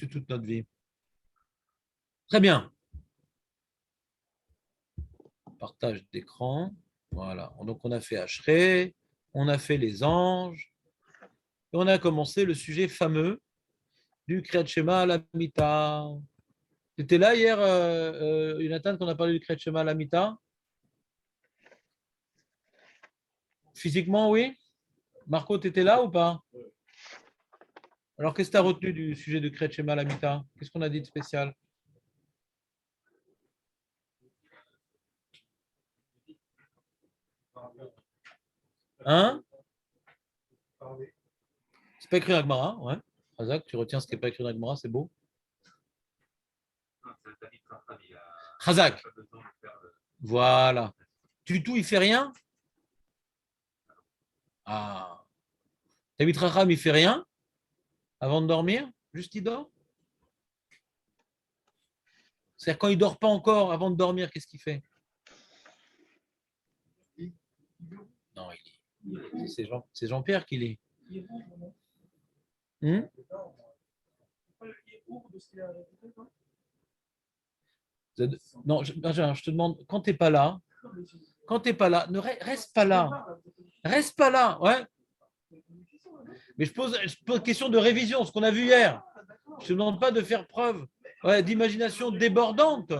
toute notre vie. Très bien. Partage d'écran. Voilà. Donc, on a fait Ashrei, on a fait les anges, et on a commencé le sujet fameux du Kriyat Shema à la Mita. Tu étais là hier, Jonathan, quand on a parlé du Kriyat Shema à la Mita? Physiquement, oui. Marco, tu étais là ou pas? Alors, qu'est-ce que tu as retenu du sujet du Kriyat Shema à la Mita? Qu'est-ce qu'on a dit de spécial? Hein? C'est pas écrit dans la Gemara, ouais. Razak, tu retiens ce qui n'est pas écrit dans la Gemara, c'est beau. Razak. Voilà. Tutou, il fait rien? Ah. David Raham, il fait rien avant de dormir? Juste il dort? C'est-à-dire quand il dort pas encore avant de dormir, qu'est-ce qu'il fait? Non, il lit. C'est Jean-Pierre qui lit. Non, Benjamin, je te demande, quand tu n'es pas là, reste pas là. Reste pas là, ouais. Mais je pose une question de révision, ce qu'on a vu hier. Je ne te demande pas de faire preuve d'imagination débordante.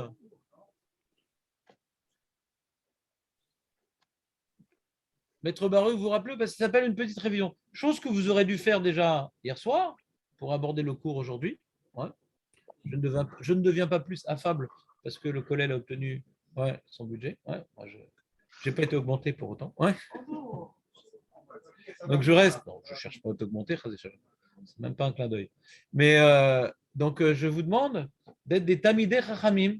Maître Barreux, vous vous rappelez, parce que ça s'appelle une petite révision. Chose que vous aurez dû faire déjà hier soir pour aborder le cours aujourd'hui. Ouais. Je ne deviens pas plus affable parce que le collège a obtenu son budget. Ouais. Moi, je n'ai pas été augmenté pour autant. Ouais. Donc je reste. Non, je ne cherche pas à t'augmenter, c'est même pas un clin d'œil. Mais donc je vous demande d'être des Tamidei Chachamim.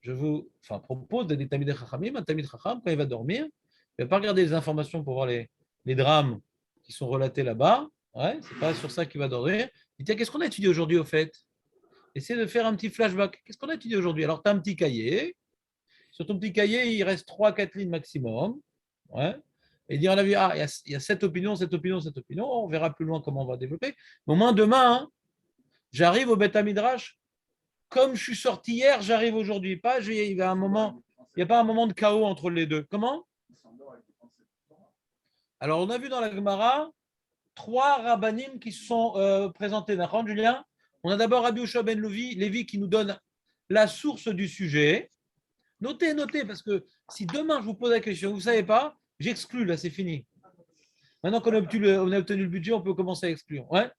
Je vous propose d'être des Tamidei Chachamim. Un Tamid Chacham, quand il va dormir, il ne va pas regarder les informations pour voir les drames qui sont relatés là-bas. Ouais, c'est pas sur ça qu'il va dormir. Il dit, tiens, qu'est-ce qu'on a étudié aujourd'hui au fait? Essaie de faire un petit flashback. Qu'est-ce qu'on a étudié aujourd'hui? Alors, tu as un petit cahier. Sur ton petit cahier, il reste 3-4 lignes maximum. Ouais. Et dire, il y a cette opinion, cette opinion, cette opinion. On verra plus loin comment on va développer. Mais au moins, demain, j'arrive au Beth Midrash. Comme je suis sorti hier, j'arrive aujourd'hui. Il y a un moment, il n'y a pas un moment de chaos entre les deux. Comment? Alors, on a vu dans la Gemara 3 rabbanim qui se sont présentés. D'accord, Julien? On a d'abord Rabbi Yoshua ben Lévi qui nous donne la source du sujet. Notez, parce que si demain je vous pose la question, vous ne savez pas, j'exclus, là, c'est fini. Maintenant qu'on a obtenu le budget, on peut commencer à exclure. Ouais.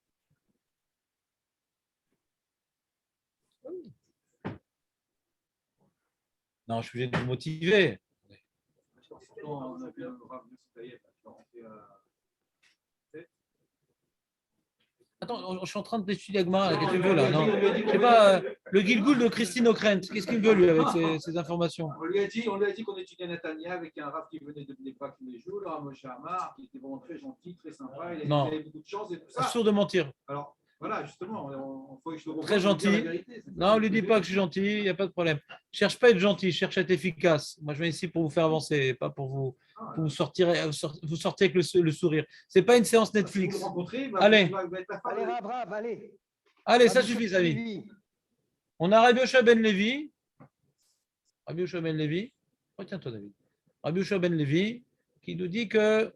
Non, je suis obligé de vous motiver. Attends, je suis en train d'étudier Agmara. Qu'est-ce qu'il veut là? Non, je sais pas. Le Gilgoul de Christine O'Krent. Qu'est-ce qu'il veut lui avec ces informations? On lui a dit qu'on étudiait Netanya avec un raf qui venait de Bnei-Brak tous les jours, le Rav Moshe Amar, qui était vraiment très gentil, très sympa. Il avait beaucoup de chance et tout ça. Sûr de mentir. Alors, voilà, justement, il faut que je te très gentil. Non, on ne lui dit pas que je suis gentil, il n'y a pas de problème. Je ne cherche pas à être gentil, je cherche à être efficace. Moi, je viens ici pour vous faire avancer, pas pour vous sortir avec le sourire. Ce n'est pas une séance Netflix. Allez. Allez, ça suffit, Samy. On a Rabbi Yoshua ben Lévi. Retiens-toi, David. Rabbi Yoshua ben Lévi, qui nous dit que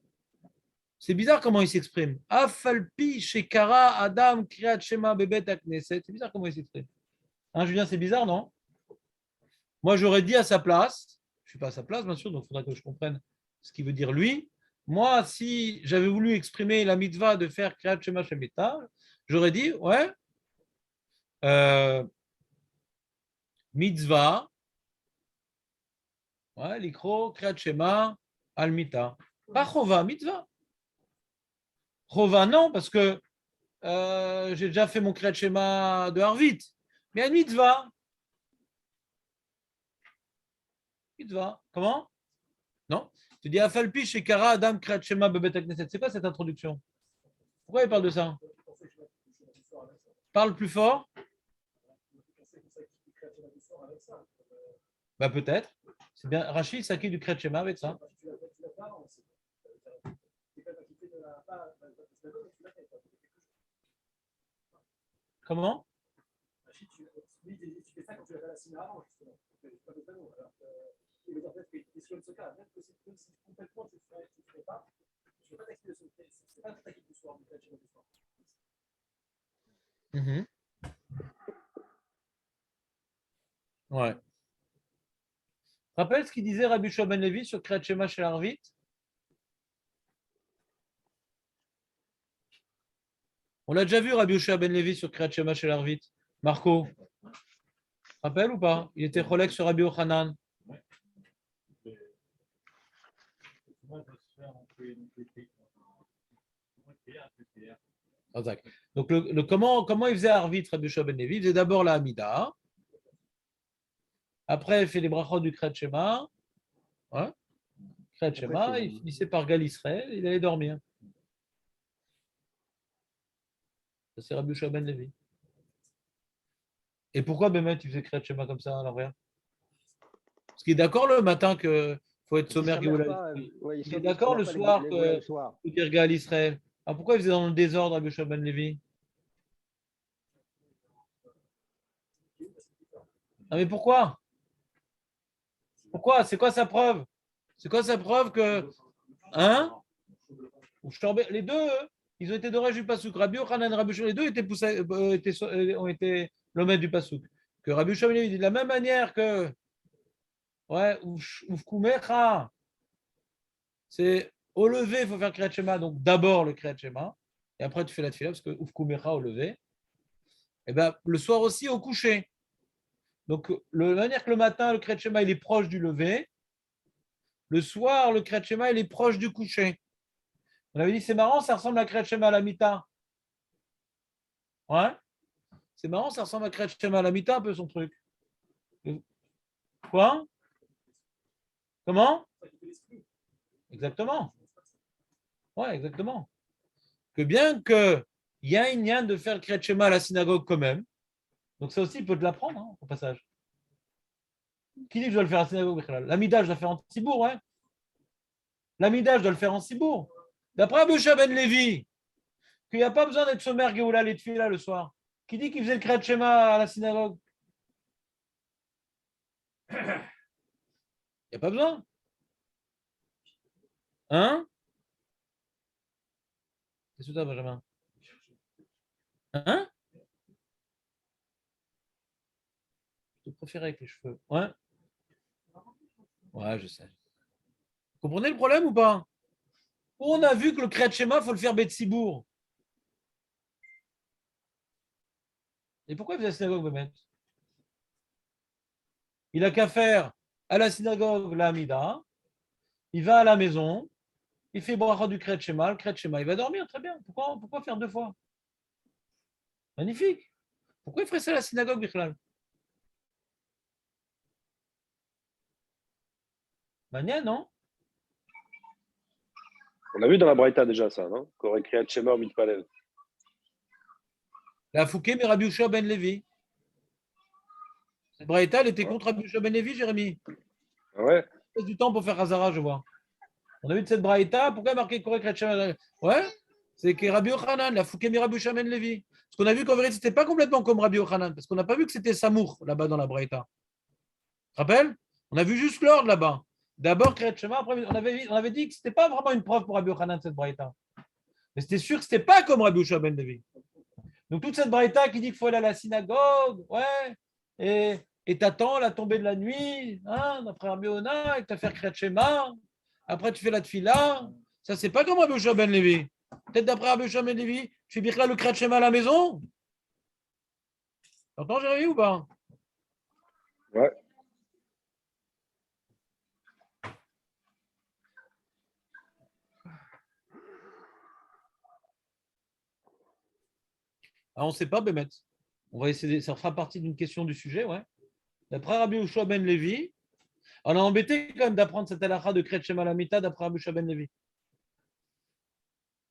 c'est bizarre comment il s'exprime. Afalpi shekara Adam kriyat shema bebet akneset. C'est bizarre comment il s'exprime. Hein, Julien, c'est bizarre, non? Moi, j'aurais dit à sa place, je ne suis pas à sa place, bien sûr, donc il faudra que je comprenne ce qu'il veut dire lui. Moi, si j'avais voulu exprimer la mitzvah de faire kriyat shema shemita, j'aurais dit, mitzvah, l'ikro kriyat shema almita. Pas chova, mitzvah. Chova, non, parce que j'ai déjà fait mon kriyat shema de Harvit. Mais un mitzvah. Mitzvah. Comment? Non? Tu dis Afalpi chez Kara Adam Kriyat Shema Bebet Knesset. C'est quoi cette introduction? Pourquoi il parle de ça? Parle plus fort. Bah peut-être. C'est bien. Rachid s'acquitte du Kriyat Shema avec ça. Comment? Tu fais ça quand tu l'as fait à la cinéma avant, justement. Pas totalement. Alors, il veut dire peut-être que tu es sur le soca, même si complètement tu ne ferais pas, je ne vais pas t'acquitter le soca. C'est pas t'acquitter du soir, du soir. Mhm. Ouais. Rappelle ce qu'il disait Rabbi Shua ben Levi sur Kriyat Shema chez Arvit? On l'a déjà vu, Rabbi Shua ben Levi sur Kriyat Shema chez Arvit. Marco, rappelle ou pas? Il était Cholek sur Rabbi Yochanan. Donc, comment il faisait Arvit, Rabbi Shua ben Levi? Il faisait d'abord la Hamida. Après, il fait les brachot du Kriyat Shema. Ouais. Kriyat Shema, il finissait par Gal Israël, il allait dormir. Ça, c'est Rabbi Shua ben Levi. Et pourquoi Bémet, il faisait Kriyat Shema comme ça à l'envers? Parce qu'il est d'accord le matin qu'il faut être sommaire Géoula. Il est d'accord le soir que faut dire Gal Israël. Alors pourquoi il faisait dans le désordre Rabbi Shua ben Levi? Ah mais pourquoi? Pourquoi? C'est quoi sa preuve? C'est quoi sa preuve que. Hein? Les deux, ils ont été d'orage du Passouk. Rabbi Yochanan et Rabbi Shua, les deux étaient poussés, ont été l'omètre du Passouk. Que Rabbi Shua dit de la même manière que. Ouais, Ufkumecha, c'est au lever, il faut faire Kriyat Shema. Donc d'abord le Kriyat Shema, et après tu fais la tefila, parce que Ufkumecha au lever. Et ben le soir aussi au coucher. Donc de manière que le matin, le Kriyat Shema, il est proche du lever. Le soir, le Kriyat Shema, il est proche du coucher. On avait dit, c'est marrant, ça ressemble à Kriyat Shema à la Mita. Ouais. C'est marrant, ça ressemble à Kriyat Shema à la Mita, un peu son truc. Quoi? Comment? Exactement. Ouais, exactement. Que bien qu'il y a une lien de faire le Kriyat Shema à la synagogue quand même. Donc ça aussi, il peut te l'apprendre, hein, au passage. Qui dit que je dois le faire à la synagogue? L'amida, je dois le faire en Cibourg, ouais. L'amida, je dois le faire en Cibourg. D'après Abou Ben Levi, qu'il n'y a pas besoin d'être sommaire Géoula les là le soir. Qui dit qu'il faisait le Kriyat Shema à la synagogue? Il n'y a pas besoin. Hein? Qu'est-ce que tu as, Benjamin? Hein? Je te préfère avec les cheveux. Ouais? Ouais, je sais. Vous comprenez le problème ou pas? On a vu que le Kriyat Shema, il faut le faire Betsibourg. Et pourquoi il faisait la synagogue, Bémet? Il n'a qu'à faire à la synagogue la Hamida, il va à la maison, il fait bracha du Kriyat Shema, le Kriyat Shema, il va dormir, très bien. Pourquoi faire deux fois? Magnifique. Pourquoi il ferait ça à la synagogue, Bichlal? Mania, non? On a vu dans la Braïta déjà ça, non? Qu'aurait créé Shema au Mitpalel. La Fouquet, mais Rabbi Yoshua ben Levi. Cette Braïta, elle était contre Rabbi Yoshua ben Levi, Jérémy. Ouais. Il du temps pour faire Hazara, je vois. On a vu de cette Braïta, pourquoi il y a marqué Korek Shema? Ouais, c'est que Rabbi Yochanan, la Fouquet, mais Rabbi Yoshua ben Levi. Parce qu'on a vu qu'en vérité, c'était pas complètement comme Rabbi Yochanan, parce qu'on n'a pas vu que c'était Samour là-bas dans la Braïta. Tu te rappelles? On a vu juste l'ordre là-bas. D'abord, Kriyat Shema, après, on avait dit que c'était pas vraiment une preuve pour Rabbi Yochanan, cette Braïta. Mais c'était sûr que c'était pas comme Rabbi Yoshua ben Levi. Donc toute cette braïta qui dit qu'il faut aller à la synagogue, ouais, et t'attends la tombée de la nuit, hein, d'après Rabbi Yona, et que tu vas faire Kriyat Shema, après tu fais la tfila, ça c'est pas comme Rabbi Yoshua ben Levi. Peut-être d'après Rabbi Yoshua ben Levi, tu fais Birka le Kriyat Shema à la maison. T'entends Jérémy ou pas? Ouais. Ah, on ne sait pas, Bémet. On va essayer, ça fera partie d'une question du sujet, ouais. D'après Rabbi Yoshua ben Levi, on a embêté quand même d'apprendre cette halakha de Kriyat Shema Lamita d'après Rabbi Yoshua ben Levi.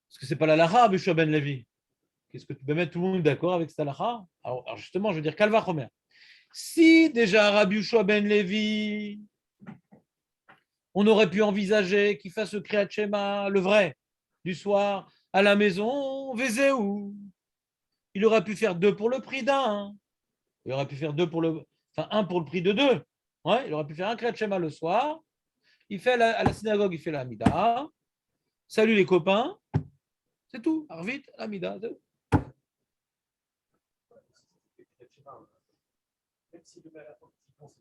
Parce que c'est pas l'halakha, Rabbi Yoshua ben Levi. Qu'est-ce que tu peux mettre tout le monde d'accord avec cette halakha? Alors justement, je veux dire, Kalva Chomer. Si déjà Rabbi Yoshua ben Levi, on aurait pu envisager qu'il fasse le Kriyat Shema, le vrai, du soir, à la maison, Vézéou. il aurait pu faire deux pour le prix d'un. Hein. Il aurait pu faire un pour le prix de deux. Ouais, il aurait pu faire un Kriyat Shema le soir. Il fait à la synagogue, il fait la Hamida. Salut les copains. C'est tout. Arvit, la Hamida. Même si le maire pense qu'il faut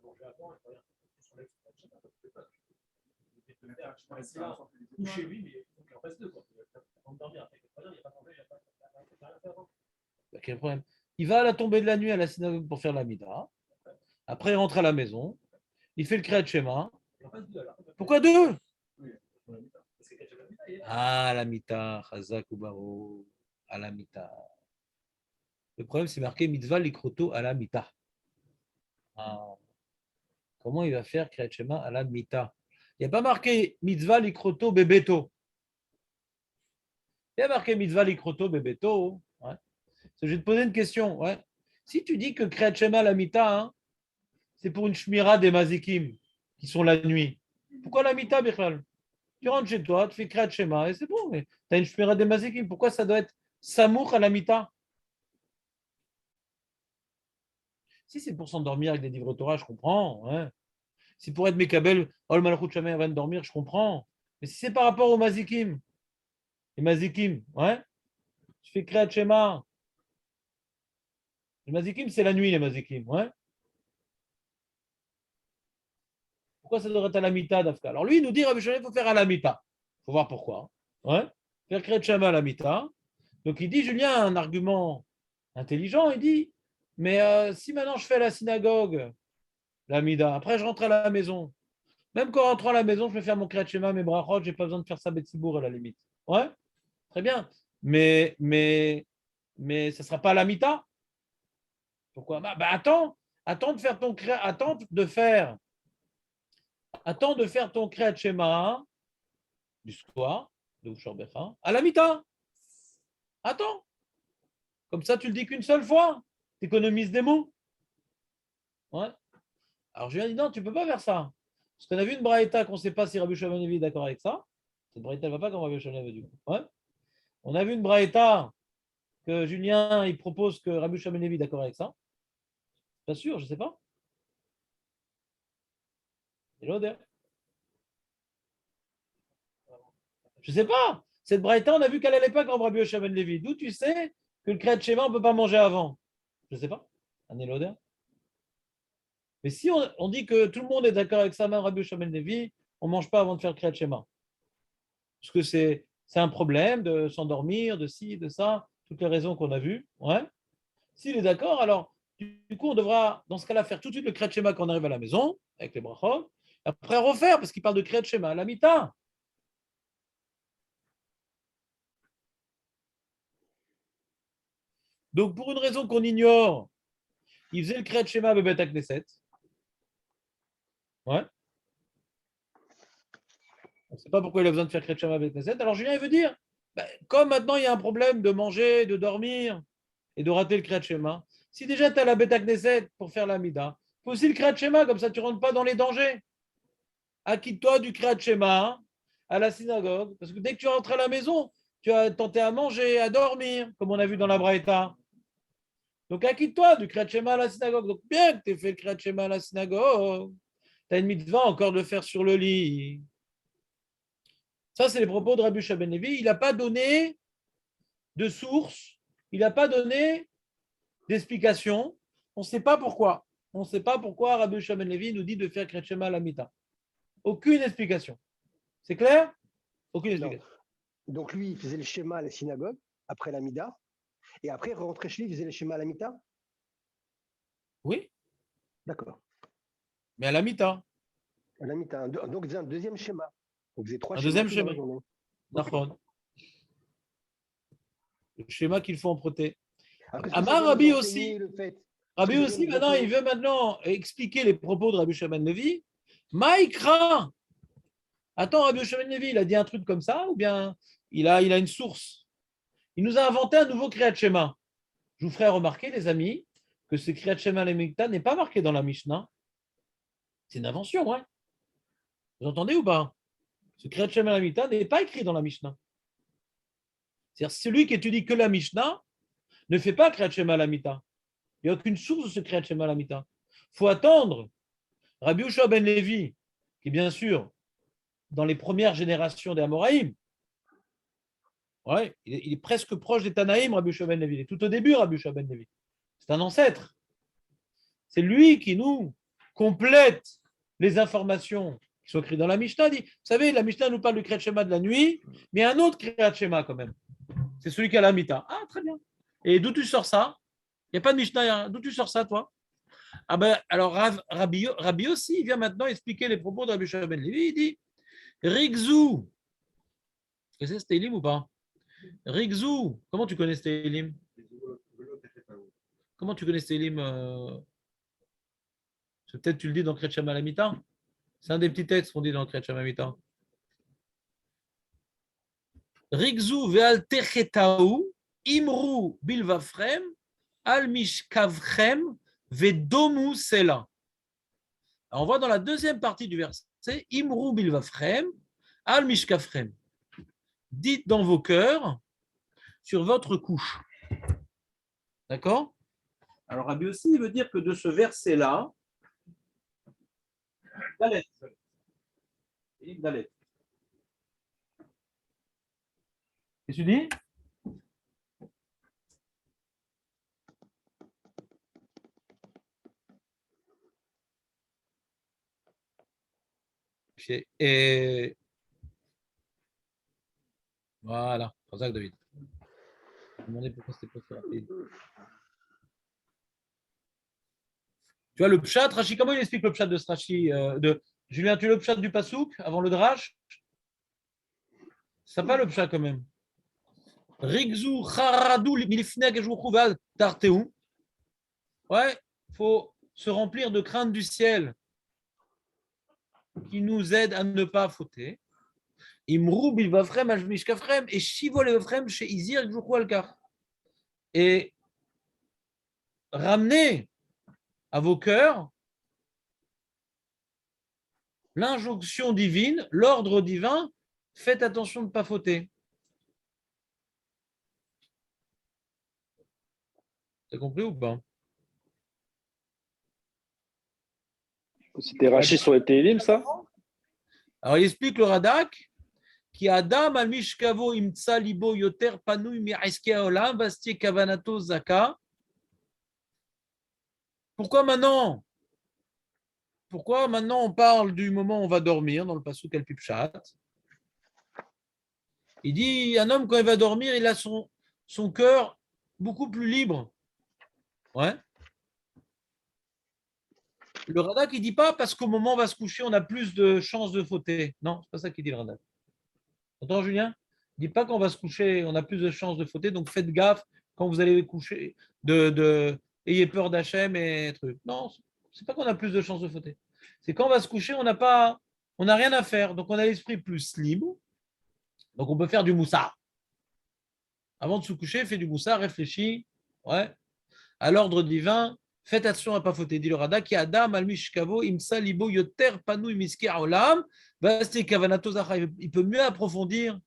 manger avant, il faut sur l'ex chez lui, mais il faut qu'il en fasse deux. Avant de dormir, après, il n'y a pas de manger, il n'y a pas rien à faire. Quel problème? Il va à la tombée de la nuit à la synagogue pour faire la Mida. Après, il rentre à la maison. Il fait le Kriyat Shema. Pourquoi deux? Ah, la Mita, Chazak ou Baro, à la Mita. Le problème, c'est marqué Mitzvah Likroto à la Mita. Ah. Comment il va faire Kriyat Shema à la Mita? Il n'y a pas marqué Mitzvah Likroto Bebeto. Il y a marqué Mitzvah Likroto Bebeto. Ouais. Je vais te poser une question. Ouais. Si tu dis que Kriyat Shema à la Mita, hein, c'est pour une shmira des mazikim qui sont la nuit. Pourquoi la Mita, Bichal? Tu rentres chez toi, tu fais Kriyat Shema et c'est bon. Mais tu as une shmira des mazikim. Pourquoi ça doit être Samour à la Mita? Si c'est pour s'endormir avec des livres Torah, je comprends. Ouais. Si pour être Mekabel, Ol Malchut Shamayim avant de dormir, je comprends. Mais si c'est par rapport aux mazikim, les mazikim, ouais, tu fais Kriyat Shema. Les mazikim, c'est la nuit, les mazikim, ouais. Pourquoi ça devrait être à la mita d'Afka? Alors lui, il nous dit, Rabbi Shlomo, il faut faire à la mita. Il faut voir pourquoi. Ouais. Faire Kriyat Shema à la mita. Donc il dit, Julien a un argument intelligent, il dit, mais si maintenant je fais la synagogue, la mida, après je rentre à la maison, même qu'en rentrant à la maison, je vais faire mon Kriyat Shema, mes brachot, j'ai pas besoin de faire ça Betsibour à la limite. Ouais, très bien. Mais ça ne sera pas à la mita. Pourquoi? Attends de faire ton Kriyat Shema du soir, de Usharbecha, à la mita. Attends. Comme ça, tu le dis qu'une seule fois. Tu économises des mots. Ouais. Alors, je lui ai dit, non, tu ne peux pas faire ça. Parce qu'on a vu une braïta qu'on ne sait pas si Rabbi Shimon est d'accord avec ça. Cette braïta ne va pas comme Rabbi Shimon du coup. Ouais. On a vu une braïta que Julien il propose que Rabbi Shimon est d'accord avec ça. Pas sûr, je ne sais pas. Je ne sais pas. Cette braïta, on a vu qu'elle n'allait pas comme Rabbi Shimon Levi. D'où tu sais que le Kriyat Shema, on ne peut pas manger avant? Je ne sais pas. Un éloder. Mais si on dit que tout le monde est d'accord avec ça, même Rabbi Shimon Levi, on ne mange pas avant de faire le Kriyat Shema. Parce que c'est un problème de s'endormir, de ci, de ça, toutes les raisons qu'on a vues. Ouais. S'il est d'accord, alors du coup, on devra, dans ce cas-là, faire tout de suite le Kriyat Shema quand on arrive à la maison, avec les brachot, après refaire, parce qu'il parle de Kriyat Shema à la mita. Donc, pour une raison qu'on ignore, il faisait le Kriyat Shema Bebet HaKnesset. Ouais. On ne sait pas pourquoi il a besoin de faire Kriyat Shema Bebet HaKnesset. Alors, Julien, il veut dire, comme maintenant il y a un problème de manger, de dormir et de rater le Kriyat Shema, si déjà tu as la Bebet HaKnesset pour faire la mida, il faut aussi le Kriyat Shema, comme ça tu ne rentres pas dans les dangers. Acquitte-toi du Kriyat Shema à la synagogue, parce que dès que tu rentres à la maison, tu as tenté à manger, à dormir, comme on a vu dans la Braïta. Donc, acquitte-toi du Kriyat Shema à la synagogue. Donc, bien que tu aies fait le Kriyat Shema à la synagogue, tu as une mitzvah encore de le faire sur le lit. Ça, c'est les propos de Rabbi Shimon Levi. Il n'a pas donné de source, il n'a pas donné d'explication. On ne sait pas pourquoi. On ne sait pas pourquoi Rabbi Shimon Levi nous dit de faire Kriyat Shema à la mita. Aucune explication. C'est clair? Aucune explication. Non. Donc, lui, il faisait le schéma à la synagogue, après la mida. Et après, rentrer chez lui, il faisait le schéma à la mita? Oui. D'accord. Mais à la mita. À la mita. Donc, il faisait un deuxième schéma. Donc, il faisait trois un schémas. Deuxième schéma. Okay. Le schéma qu'il faut emprunter. Amar Rabbi aussi. Rabbi aussi, maintenant, il veut expliquer les propos de Rabbi Shimon Levi. Maïkra. Attends, Rabbi Shimon Levi, il a dit un truc comme ça, ou bien il a une source? Il nous a inventé un nouveau Kriyat Shema. Je vous ferai remarquer, les amis, que ce Kriyat Shema Lemikta n'est pas marqué dans la Mishnah. C'est une invention, hein? Vous entendez ou pas? Ce Kriyat Shema Lemikta n'est pas écrit dans la Mishnah. C'est-à-dire, celui qui étudie que la Mishnah ne fait pas Kriyat Shema à la Mita. Il n'y a aucune source de ce Kriyat Shema à la Mita. Il faut attendre. Rabbi Yehoshua ben Levi, qui est bien sûr dans les premières générations des Amoraïm, ouais, il est presque proche des Tanaïm, Rabbi Yehoshua ben Levi. Il est tout au début, Rabbi Yehoshua ben Levi. C'est un ancêtre. C'est lui qui nous complète les informations qui sont écrites dans la Mishnah. Vous savez, la Mishnah nous parle du Kriyat Shema de la nuit, mais il y a un autre Kriyat Shema quand même. C'est celui qui a la Mita. Ah, très bien. Et d'où tu sors ça? Il n'y a pas de Mishnah. D'où tu sors ça, toi? Ah ben, alors Rabbi aussi, il vient maintenant expliquer les propos de Rabbi Yehoshua ben Levi. Il dit Rigzou. Est-ce que c'est Télim ou pas? Rigzou. Comment tu connais Télim? Comment tu connais Télim? Peut-être tu le dis dans Kriyat Shema la Mita. C'est un des petits textes qu'on dit dans Kriyat Shema Mita. Rigzou ve'al techetaou imru bilvafrem al mishkavchem ve'domu sela. On voit dans la deuxième partie du verset imru bilvafrem al mishkavchem. Dites dans vos cœurs sur votre couche. D'accord? Alors Rabbi aussi veut dire que de ce verset-là, Dalet. Dalet. Qu'est-ce que tu dis? Et voilà, c'est pour ça que David. Je me demandais pourquoi c'était pas si rapide. Tu vois le pshat, Rashi, comment il explique le pshat de Rashi de Julien, tu as le pshat du Pasouk avant le Drash? Ça pas le pshat quand même. Rigzou charadou milifneg ejouchouvad tarteou. Ouais, il faut se remplir de crainte du ciel qui nous aide à ne pas fauter. Imrou bilvafrem ajmishkafrem et shivol evafrem chez Izir ejouchou alkar. Et ramenez à vos cœurs l'injonction divine, l'ordre divin, faites attention de ne pas fauter. T'as compris ou pas? C'était Rachid sur les Télim, ça? Alors il explique le Radak qui Adam al mishkavo imtsa libo yoter panouy mi'aske haolam vastie kavanato zaka. Pourquoi maintenant on parle du moment où on va dormir dans le Pasuk al Pipchat? Il dit un homme quand il va dormir, il a son cœur beaucoup plus libre. Ouais. Le Radak, il ne dit pas parce qu'au moment où on va se coucher, on a plus de chances de fauter. Non, c'est pas ça qu'il dit le Radak. Entends, Julien? Il ne dit pas qu'on va se coucher, on a plus de chances de fauter, donc faites gaffe quand vous allez coucher, ayez peur d'Hachem et trucs. Non, c'est pas qu'on a plus de chances de fauter. C'est quand on va se coucher, on n'a rien à faire, donc on a l'esprit plus libre, donc on peut faire du moussard. Avant de se coucher, fais du moussard, réfléchis, ouais, à l'ordre divin. Faites attention à ne pas fauter. Dit le Radak, qui Adam al mishkavo imsa libo yoter panou miski olam vasti kavanato zachar. Il peut mieux approfondir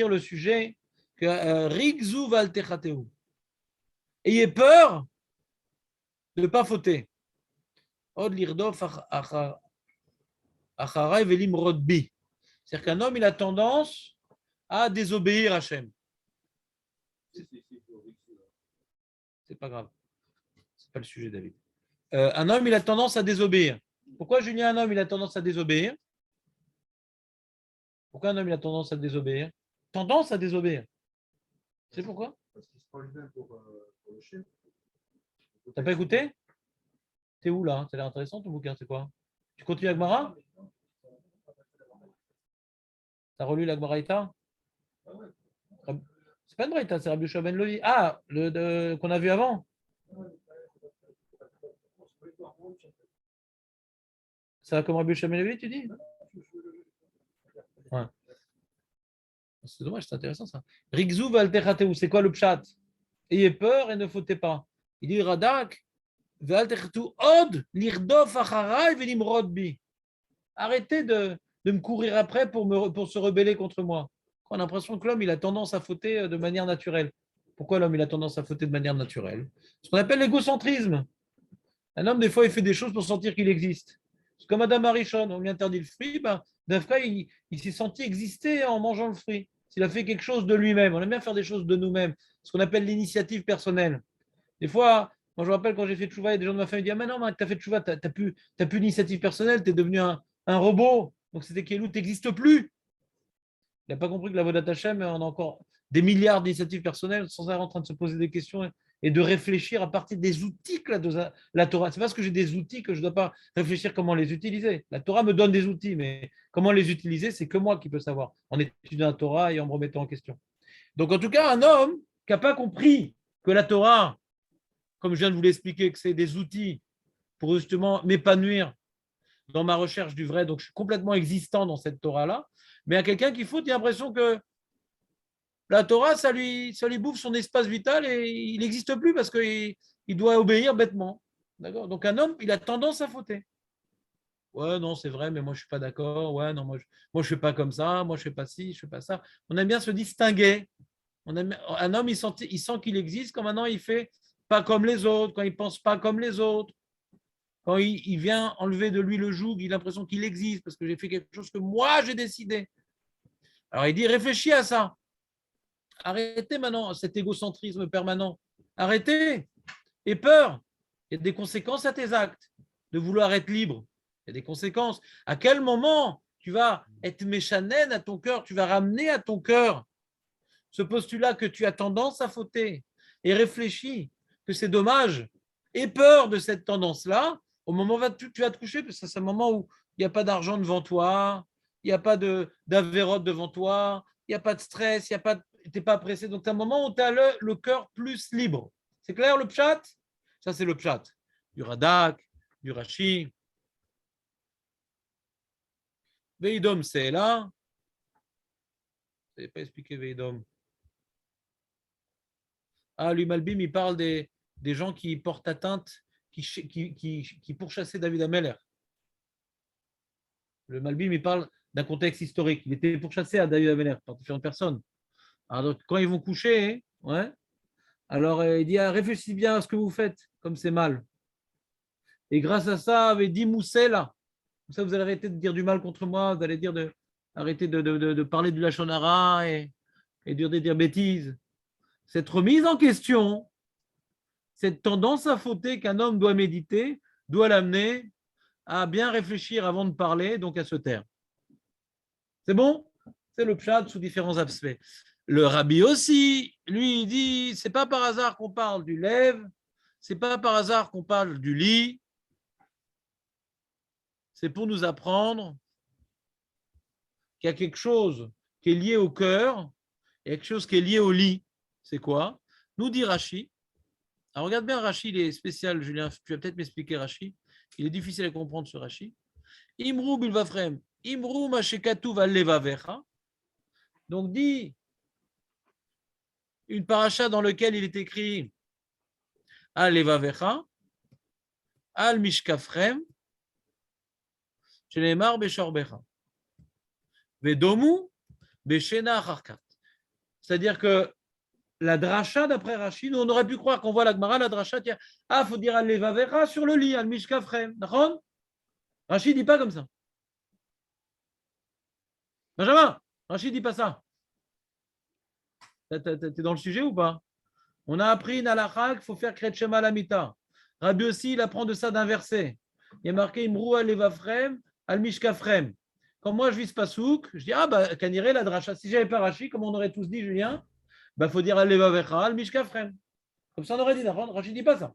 le sujet que rigzou val techateu. Ayez peur de ne pas fauter. Od lirdof acharay velim rodbi. C'est-à-dire qu'un homme, il a tendance à désobéir à Hachem. C'est pas grave. C'est pas le sujet, David. Un homme, il a tendance à désobéir. Pourquoi, Julien, un homme, il a tendance à désobéir? Pourquoi un homme, il a tendance à désobéir? Tendance à désobéir. C'est pourquoi? Parce qu'il se prend lui-même pour le chien. T'as pas écouté? T'es où, là? Ça a l'air intéressant, ton bouquin, c'est quoi? Tu continues avec Mara? T'as relu la Braïta? C'est pas une Braïta, c'est Rabbi Yehoshua ben Levi. Ah, qu'on a vu avant? Ça va comme Rabbi Yehoshua ben Levi, tu dis? Ouais. C'est dommage, c'est intéressant ça. Rigzou valtechateu, c'est quoi le pshat? Ayez peur et ne fautez pas. Il dit Radak, valtechateu od lirdof acharay velimrod bi. Arrêtez de me courir après pour se rebeller contre moi. On a l'impression que l'homme il a tendance à fauter de manière naturelle. Pourquoi l'homme il a tendance à fauter de manière naturelle? Ce qu'on appelle l'égocentrisme. Un homme, des fois, il fait des choses pour sentir qu'il existe. C'est comme Adam Arishon, on lui interdit le fruit, ben, d'un fois, il s'est senti exister en mangeant le fruit. S'il a fait quelque chose de lui-même, on aime bien faire des choses de nous-mêmes, ce qu'on appelle l'initiative personnelle. Des fois, moi je me rappelle quand j'ai fait tchouva, il y a des gens de ma famille qui disent: ah, mais non, tu as fait tchouva, tu n'as plus d'initiative personnelle, tu es devenu un robot. Donc c'était Kelou, tu n'existes plus. Il n'a pas compris que la Vodat Hashem, on a encore des milliards d'initiatives personnelles sans arrêt en train de se poser des questions et de réfléchir à partir des outils que la Torah. C'est parce que j'ai des outils que je ne dois pas réfléchir comment les utiliser. La Torah me donne des outils, mais comment les utiliser, c'est que moi qui peux savoir en étudiant la Torah et en me remettant en question. Donc en tout cas, un homme qui n'a pas compris que la Torah, comme je viens de vous l'expliquer, que c'est des outils pour justement m'épanouir dans ma recherche du vrai, donc je suis complètement existant dans cette Torah-là, mais à quelqu'un qui faut, il a l'impression que la Torah, ça lui bouffe son espace vital et il n'existe plus parce qu'il doit obéir bêtement. D'accord. Donc un homme, il a tendance à fauter. Ouais, non, c'est vrai, mais moi je ne suis pas d'accord. Ouais, non, moi je ne fais pas comme ça, moi je ne fais pas ci, je ne fais pas ça. On aime bien se distinguer. Un homme, il sent qu'il existe quand maintenant il fait pas comme les autres, quand il ne pense pas comme les autres. Quand il vient enlever de lui le joug, il a l'impression qu'il existe parce que j'ai fait quelque chose que moi j'ai décidé. Alors il dit réfléchis à ça. Arrêtez maintenant cet égocentrisme permanent. Arrêtez. Et peur. Il y a des conséquences à tes actes. De vouloir être libre. Il y a des conséquences. À quel moment tu vas être méchanène à ton cœur, tu vas ramener à ton cœur ce postulat que tu as tendance à fauter et réfléchis que c'est dommage. Et peur de cette tendance-là, au moment où tu vas te coucher, parce que c'est un moment où il n'y a pas d'argent devant toi, il n'y a pas d'avérote devant toi, il n'y a pas de stress, tu n'es pas pressé. Donc, c'est un moment où tu as le cœur plus libre. C'est clair le pshat? Ça, c'est le pshat. Du Radak, du Rashi. Veidom, c'est là. Je n'avais pas expliqué Veidom. Ah, lui, Malbim, il parle des gens qui portent atteinte, qui pourchassaient David Ameller. Le Malbim, il parle d'un contexte historique. Il était pourchassé à David Ameller par différentes personnes. Alors, quand ils vont coucher, ouais, alors il dit réfléchissez bien à ce que vous faites, comme c'est mal. Et grâce à ça, avait dit Moussé là. Comme ça, vous allez arrêter de dire du mal contre moi, vous allez arrêter de parler du Lachonara et de dire bêtises. Cette remise en question, cette tendance à fauter qu'un homme doit méditer, doit l'amener à bien réfléchir avant de parler, donc à se taire. C'est bon? C'est le pshat sous différents aspects. Le rabbi aussi, lui, il dit, c'est pas par hasard qu'on parle du lève, c'est pas par hasard qu'on parle du lit, c'est pour nous apprendre qu'il y a quelque chose qui est lié au cœur et quelque chose qui est lié au lit. C'est quoi? Nous dit Rashi. Alors regarde bien Rashi, il est spécial, Julien, tu vas peut-être m'expliquer Rashi. Il est difficile à comprendre ce Rashi. Imrou bilvafrem, imrou mashekatu valevavecha. Donc dit une paracha dans laquelle il est écrit Al levavecha, Al mishkafrem, shenemar beshorbecha, vedomu beshena acharkat. C'est-à-dire que la dracha d'après Rachid, on aurait pu croire qu'on voit la Gemara, la dracha, tiens, il faut dire Al levavecha sur le lit, Al mishkafrem. D'accord? Rachid ne dit pas comme ça. Benjamin, Rachid ne dit pas ça. T'es dans le sujet ou pas? On a appris une halakha qu'il faut faire Kret Shema Lamita. Rabbi aussi, il apprend de ça d'un verset. Il y a marqué Imrou al levafrem al mishkafrem. Quand moi je vis ce pasouk, je dis Kaniré la dracha. Si j'avais pas Rashi, comme on aurait tous dit, Julien, faut dire al levavecha al mishkafrem. Comme ça on aurait dit, Rashi ne dit pas ça.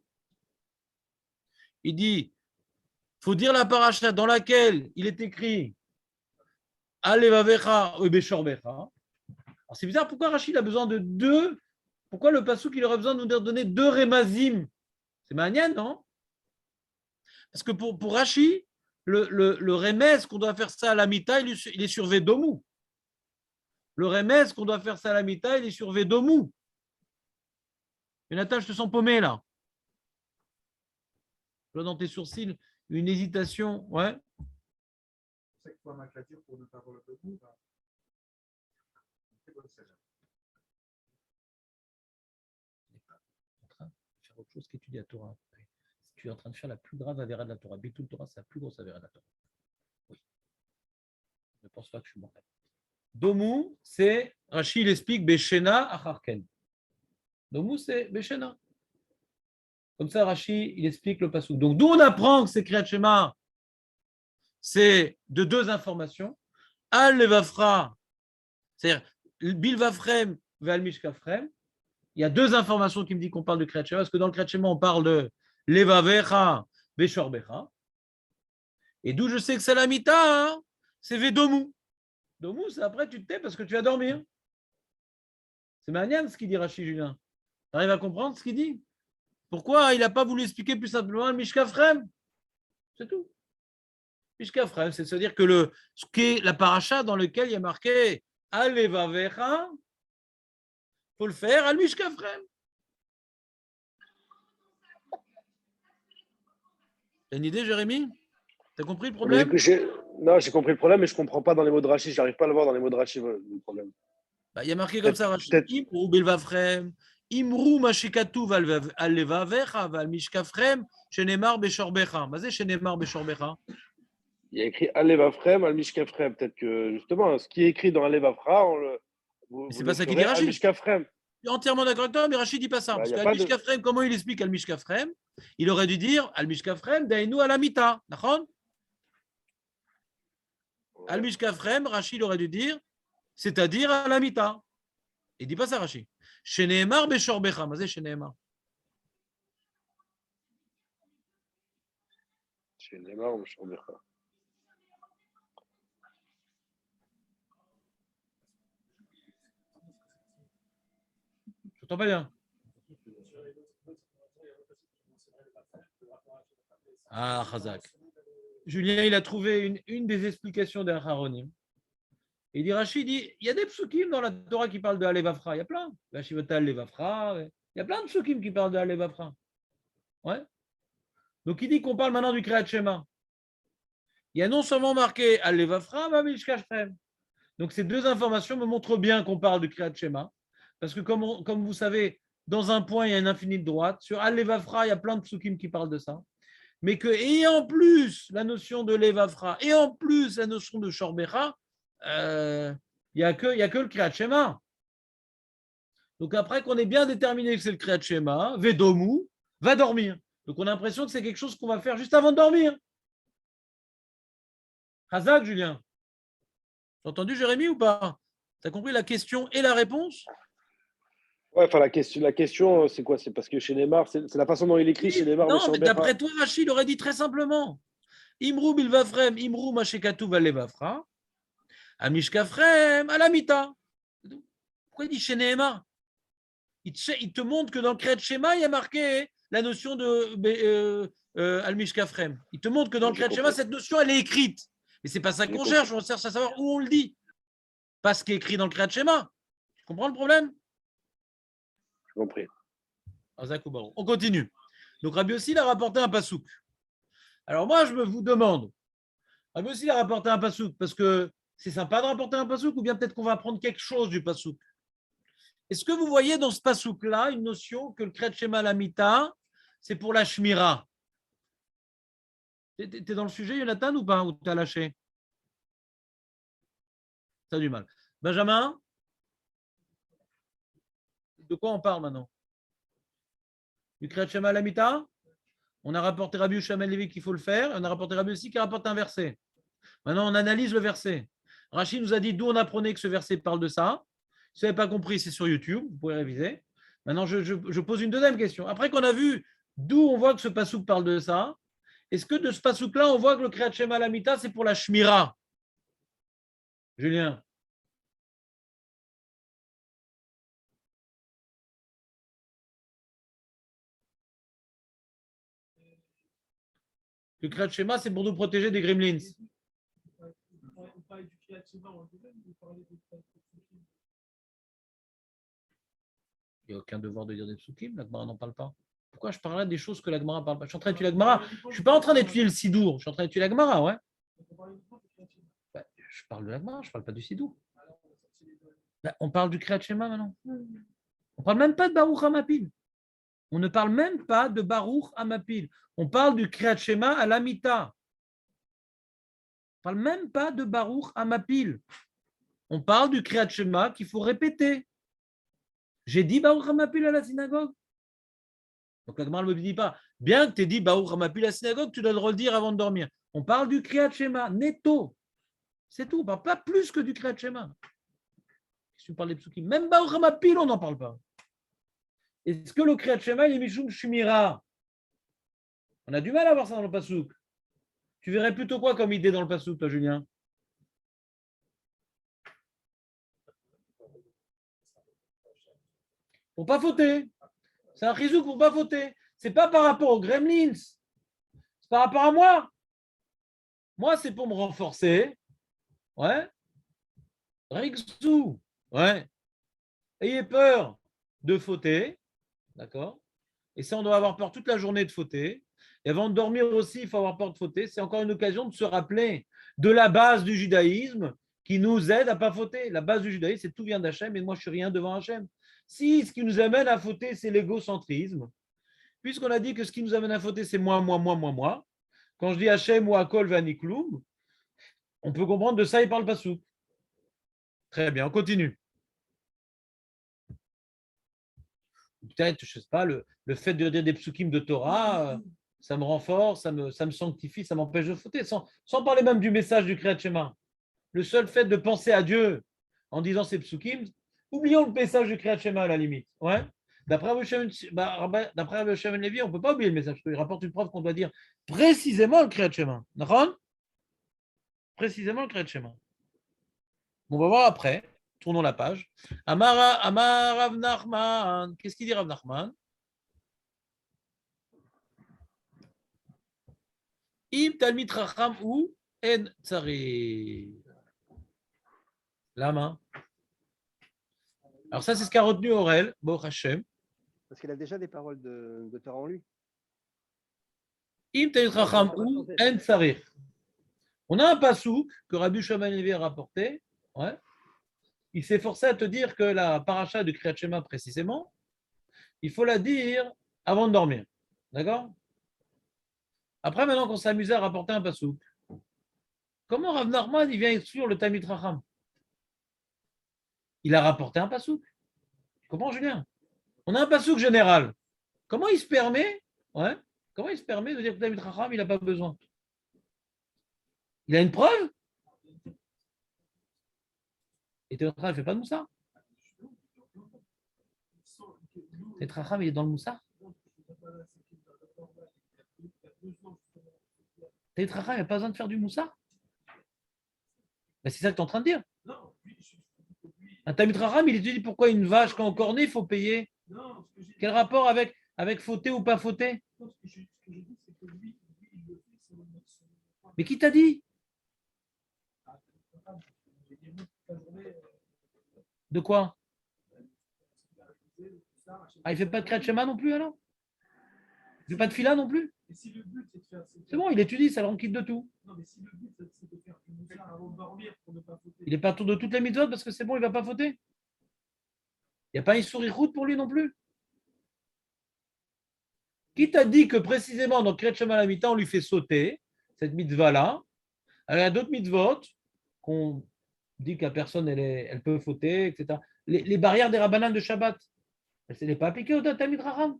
Il dit faut dire la paracha dans laquelle il est écrit al levavecha ou beshorbecha. Alors c'est bizarre, pourquoi Rachid a besoin de deux? Pourquoi le pasouk il aurait besoin de nous donner deux remazim? C'est magnifique, non? Parce que pour Rachid, le remez qu'on doit faire ça à la mita, il est sur Vedomou. Le remez qu'on doit faire ça à la mita, il est sur Vedomou. Jonathan, je te sens paumé là. Je vois dans tes sourcils une hésitation. Ouais. C'est qu'il faut un maclature pour ne pas avoir le debout. C'est bon, celle-là. chose qu'étudier la Torah. Tu es en train de faire la plus grave avéra de la Torah. Bitul Torah, c'est la plus grosse avéra de la Torah. Oui. Je ne pense pas que je suis mental. Domu, c'est, Rashi, il explique Beshena Acharken. Domu, c'est Beshena. Comme ça, Rashi, il explique le passouk. Donc, d'où on apprend que c'est Kriyat Shema, c'est de deux informations. Al Levafra, c'est-à-dire Bil Vafrem, Val Mishkafrem. Il y a deux informations qui me disent qu'on parle de Kriyat Shema, parce que dans le Kriyat Shema, on parle de Levavecha, Beshorbecha. Et d'où je sais que c'est la mita, hein, c'est Vedomu. Domu, c'est après, tu te tais parce que tu vas dormir. C'est maniable ce qu'il dit Rashi Julien. Tu arrives à comprendre ce qu'il dit? Pourquoi il n'a pas voulu expliquer plus simplement le Mishkafrem? C'est tout. Mishkafrem, c'est de se dire que ce qu'est la paracha dans lequel il y a marqué Alevavecha, il faut le faire al Mishkafrem. T'as une idée, Jérémy? T'as compris le problème? Non, j'ai compris le problème, mais je ne comprends pas dans les mots de Rashi. Je n'arrive pas à le voir dans les mots de Rashi, le problème. Il y a marqué comme ça, Rashi. Imru Bilvafrem, Imru Mashikatu Alevavecha, Val Mishkafrem, Shenemar Beshorbecha. Vas-y, Shenemar Beshorbecha. Il y a écrit Alevafrem, Al-Mishkafrem. Peut-être que, justement, ce qui est écrit dans Alevafra, c'est pas ça qu'il dit Rashi. Al-Mishkafrem. Je suis entièrement d'accord avec toi, mais Rashi ne dit pas ça. Parce qu'Al-Mishkafrem, comment il explique Al-Mishkafrem? Il aurait dû dire Al-Mishkafrem, Dainu Alamita. D'accord? Al-Mishkafrem, Rashi, il aurait dû dire, c'est-à-dire Alamita. Il ne dit pas ça, Rashi. Sheneemar Beshorbecha. Mazé Sheneemar. Sheneemar Beshorbecha. Je t'entends pas bien. Ah, Chazak. Julien, il a trouvé une des explications d'un Haronim. Il dit, Rachid dit, il y a des psukim dans la Torah qui parlent de Alevafra. Il y a plein. La Shivota Alevafra. Il y a plein de psukim qui parlent de Alevafra. Ouais. Donc il dit qu'on parle maintenant du Kriyat Shema. Il y a non seulement marqué Alevafra, mais Mishkafrem. Donc ces deux informations me montrent bien qu'on parle du Kriyat Shema. Parce que comme vous savez, dans un point, il y a une infinie de droite. Sur Alevafra, il y a plein de psukim qui parlent de ça. Mais que, et en plus, la notion de Levafra, et en plus, la notion de Shorbecha, il n'y a que le Kriyat Shema. Donc après qu'on ait bien déterminé que c'est le Kriyat Shema, Vedomu, va dormir. Donc on a l'impression que c'est quelque chose qu'on va faire juste avant de dormir. Hazak, Julien. T'as entendu Jérémy ou pas? T'as compris la question et la réponse? Ouais, enfin la question, c'est quoi? C'est parce que chez Neymar, c'est la façon dont il écrit chez Neymar. Non, mais d'après toi, Rachid aurait dit très simplement Imru bilvafrem, Imru mashekatu valevafra, amishkafrem, alamita. Pourquoi il dit chez Neymar? Il te montre que dans le Kriyat Shema, il y a marqué la notion de al-mishkafrem. Il te montre que dans le Kriyat Shema, cette notion, elle est écrite. Mais ce n'est pas ça qu'on cherche, on cherche à savoir où on le dit. Pas ce qui est écrit dans le Kriyat Shema. Tu comprends le problème? Compris. On continue. Donc Rabbi aussi a rapporté un pasouk. Alors moi, je vous demande, Rabbi aussi a rapporté un pasouk parce que c'est sympa de rapporter un pasouk ou bien peut-être qu'on va apprendre quelque chose du pasouk. Est-ce que vous voyez dans ce pasouk-là une notion que le Kriyat Shema Lamita, c'est pour la Shmira? T'es dans le sujet, Jonathan, ou pas? Ou t'as lâché? T'as du mal. Benjamin? De quoi on parle maintenant? Du Kriyat Shema Lamita? On a rapporté Rabbi Ushamel Levi qu'il faut le faire. On a rapporté Rabbi aussi qui rapporte un verset. Maintenant, on analyse le verset. Rachid nous a dit d'où on apprenait que ce verset parle de ça. Si vous n'avez pas compris, c'est sur YouTube. Vous pouvez réviser. Maintenant, je pose une deuxième question. Après qu'on a vu d'où on voit que ce pasouk parle de ça, est-ce que de ce pasouk-là, on voit que le Kriyat Shema Lamita, c'est pour la Shmira? Julien? Le Kriyat Shema, c'est pour nous protéger des gremlins. Il n'y a aucun devoir de dire des psukim, la Gemara n'en parle pas. Pourquoi je parlerais des choses que la Gemara ne parle pas? Je suis en train d'étudier la Gemara. Je ne suis pas en train d'étudier le Sidour. Je suis en train d'étudier la Gemara, ouais. Je parle de la Gemara, je ne parle pas du Sidour. On parle du Kriyat Shema maintenant. On ne parle même pas de Baruch HaMapil. On ne parle même pas de Baruch Amapil. On parle du Kriyat Shema à l'Amita. On ne parle même pas de Baruch Amapil. On parle du Kriyat Shema qu'il faut répéter. J'ai dit Baruch Amapil à la synagogue. Donc la Gemara ne me dit pas, bien que tu aies dit Baruch Amapil à la synagogue, tu dois le redire avant de dormir. On parle du Kriyat Shema, netto. C'est tout. On ne parle pas plus que du Kriyat Shema. Si tu parles des psukim, même Baruch Hamapil, on n'en parle pas. Est-ce que le Kriyat Shema, il est Mishum Shumira? On a du mal à voir ça dans le Passouk. Tu verrais plutôt quoi comme idée dans le Passouk, toi, Julien? Pour pas fauter. C'est un chizouk pour pas fauter. C'est pas par rapport aux gremlins. C'est par rapport à moi. Moi, c'est pour me renforcer. Ouais. Rixou. Ouais. Ayez peur de fauter. D'accord? Et ça, on doit avoir peur toute la journée de fauter. Et avant de dormir aussi, il faut avoir peur de fauter. C'est encore une occasion de se rappeler de la base du judaïsme qui nous aide à ne pas fauter. La base du judaïsme, c'est tout vient d'Hachem et moi, je ne suis rien devant Hachem. Si ce qui nous amène à fauter, c'est l'égocentrisme, puisqu'on a dit que ce qui nous amène à fauter, c'est moi. Quand je dis Hachem ou Akol Vanikloum, on peut comprendre de ça, il parle pas sous. Très bien, on continue. Peut-être, je ne sais pas, le fait de dire des psukim de Torah, ça me renforce, ça me sanctifie, ça m'empêche de fauter, sans parler même du message du Kriyat Shema. Le seul fait de penser à Dieu en disant ces psukim, oublions le message du Kriyat Shema à la limite. Ouais. D'après Rabbi Shimon Levi, on ne peut pas oublier le message, parce qu'il rapporte une preuve qu'on doit dire précisément le Kriyat Shema. D'accord? Précisément le Kriyat Shema. On va voir après. Tournons la page. Amar Rav Nachman. Qu'est-ce qu'il dit Rav Nachman? Im Talmid Chacham ou En Tzari. Lama. Alors ça, c'est ce qu'a retenu Aurel, Bo Hashem. Parce qu'il a déjà des paroles de Torah en lui. Im Talmid Chacham ou En Tzari. On a un pasouk que Rabbi Shimon Levi a rapporté. Ouais. Il s'est forcé à te dire que la paracha du Kriyat Shema précisément, il faut la dire avant de dormir. D'accord? Après, maintenant qu'on s'amusait à rapporter un pasouk, comment Rav Nachman il vient exclure le Talmid Chacham? Il a rapporté un pasouk. Tu comprends, Julien? On a un pasouk général. Comment il se permet, comment il se permet de dire que le Talmid Chacham, il n'a pas besoin? Il a une preuve? Et Talmid Chacham ne fait pas de moussard? Talmid Chacham, il est dans le moussard? Talmid Chacham, il n'a pas besoin de faire du moussard? Ben, c'est ça que tu es en train de dire. Un Talmid Chacham, il étudie pourquoi une vache, quand on cornée, il faut payer. Quel rapport avec fauter ou pas fauter? Mais qui t'a dit? De quoi? Ah, il ne fait pas de Kriyat Shema non plus alors? Il ne fait pas de fila non plus? C'est bon, il étudie, ça le rend quitte de tout. Il n'est pas autour de toutes les mitzvot parce que c'est bon, il ne va pas fauter. Il n'y a pas une sourichoute pour lui non plus. Qui t'a dit que précisément dans Kriyat Shema la mi-temps, on lui fait sauter cette mitzvah-là? Alors, il y a d'autres mitzvot qu'on dit que la personne, elle peut fauter, etc. Les barrières des rabbanan de Shabbat, elle n'est pas appliquée au Talmid Chacham.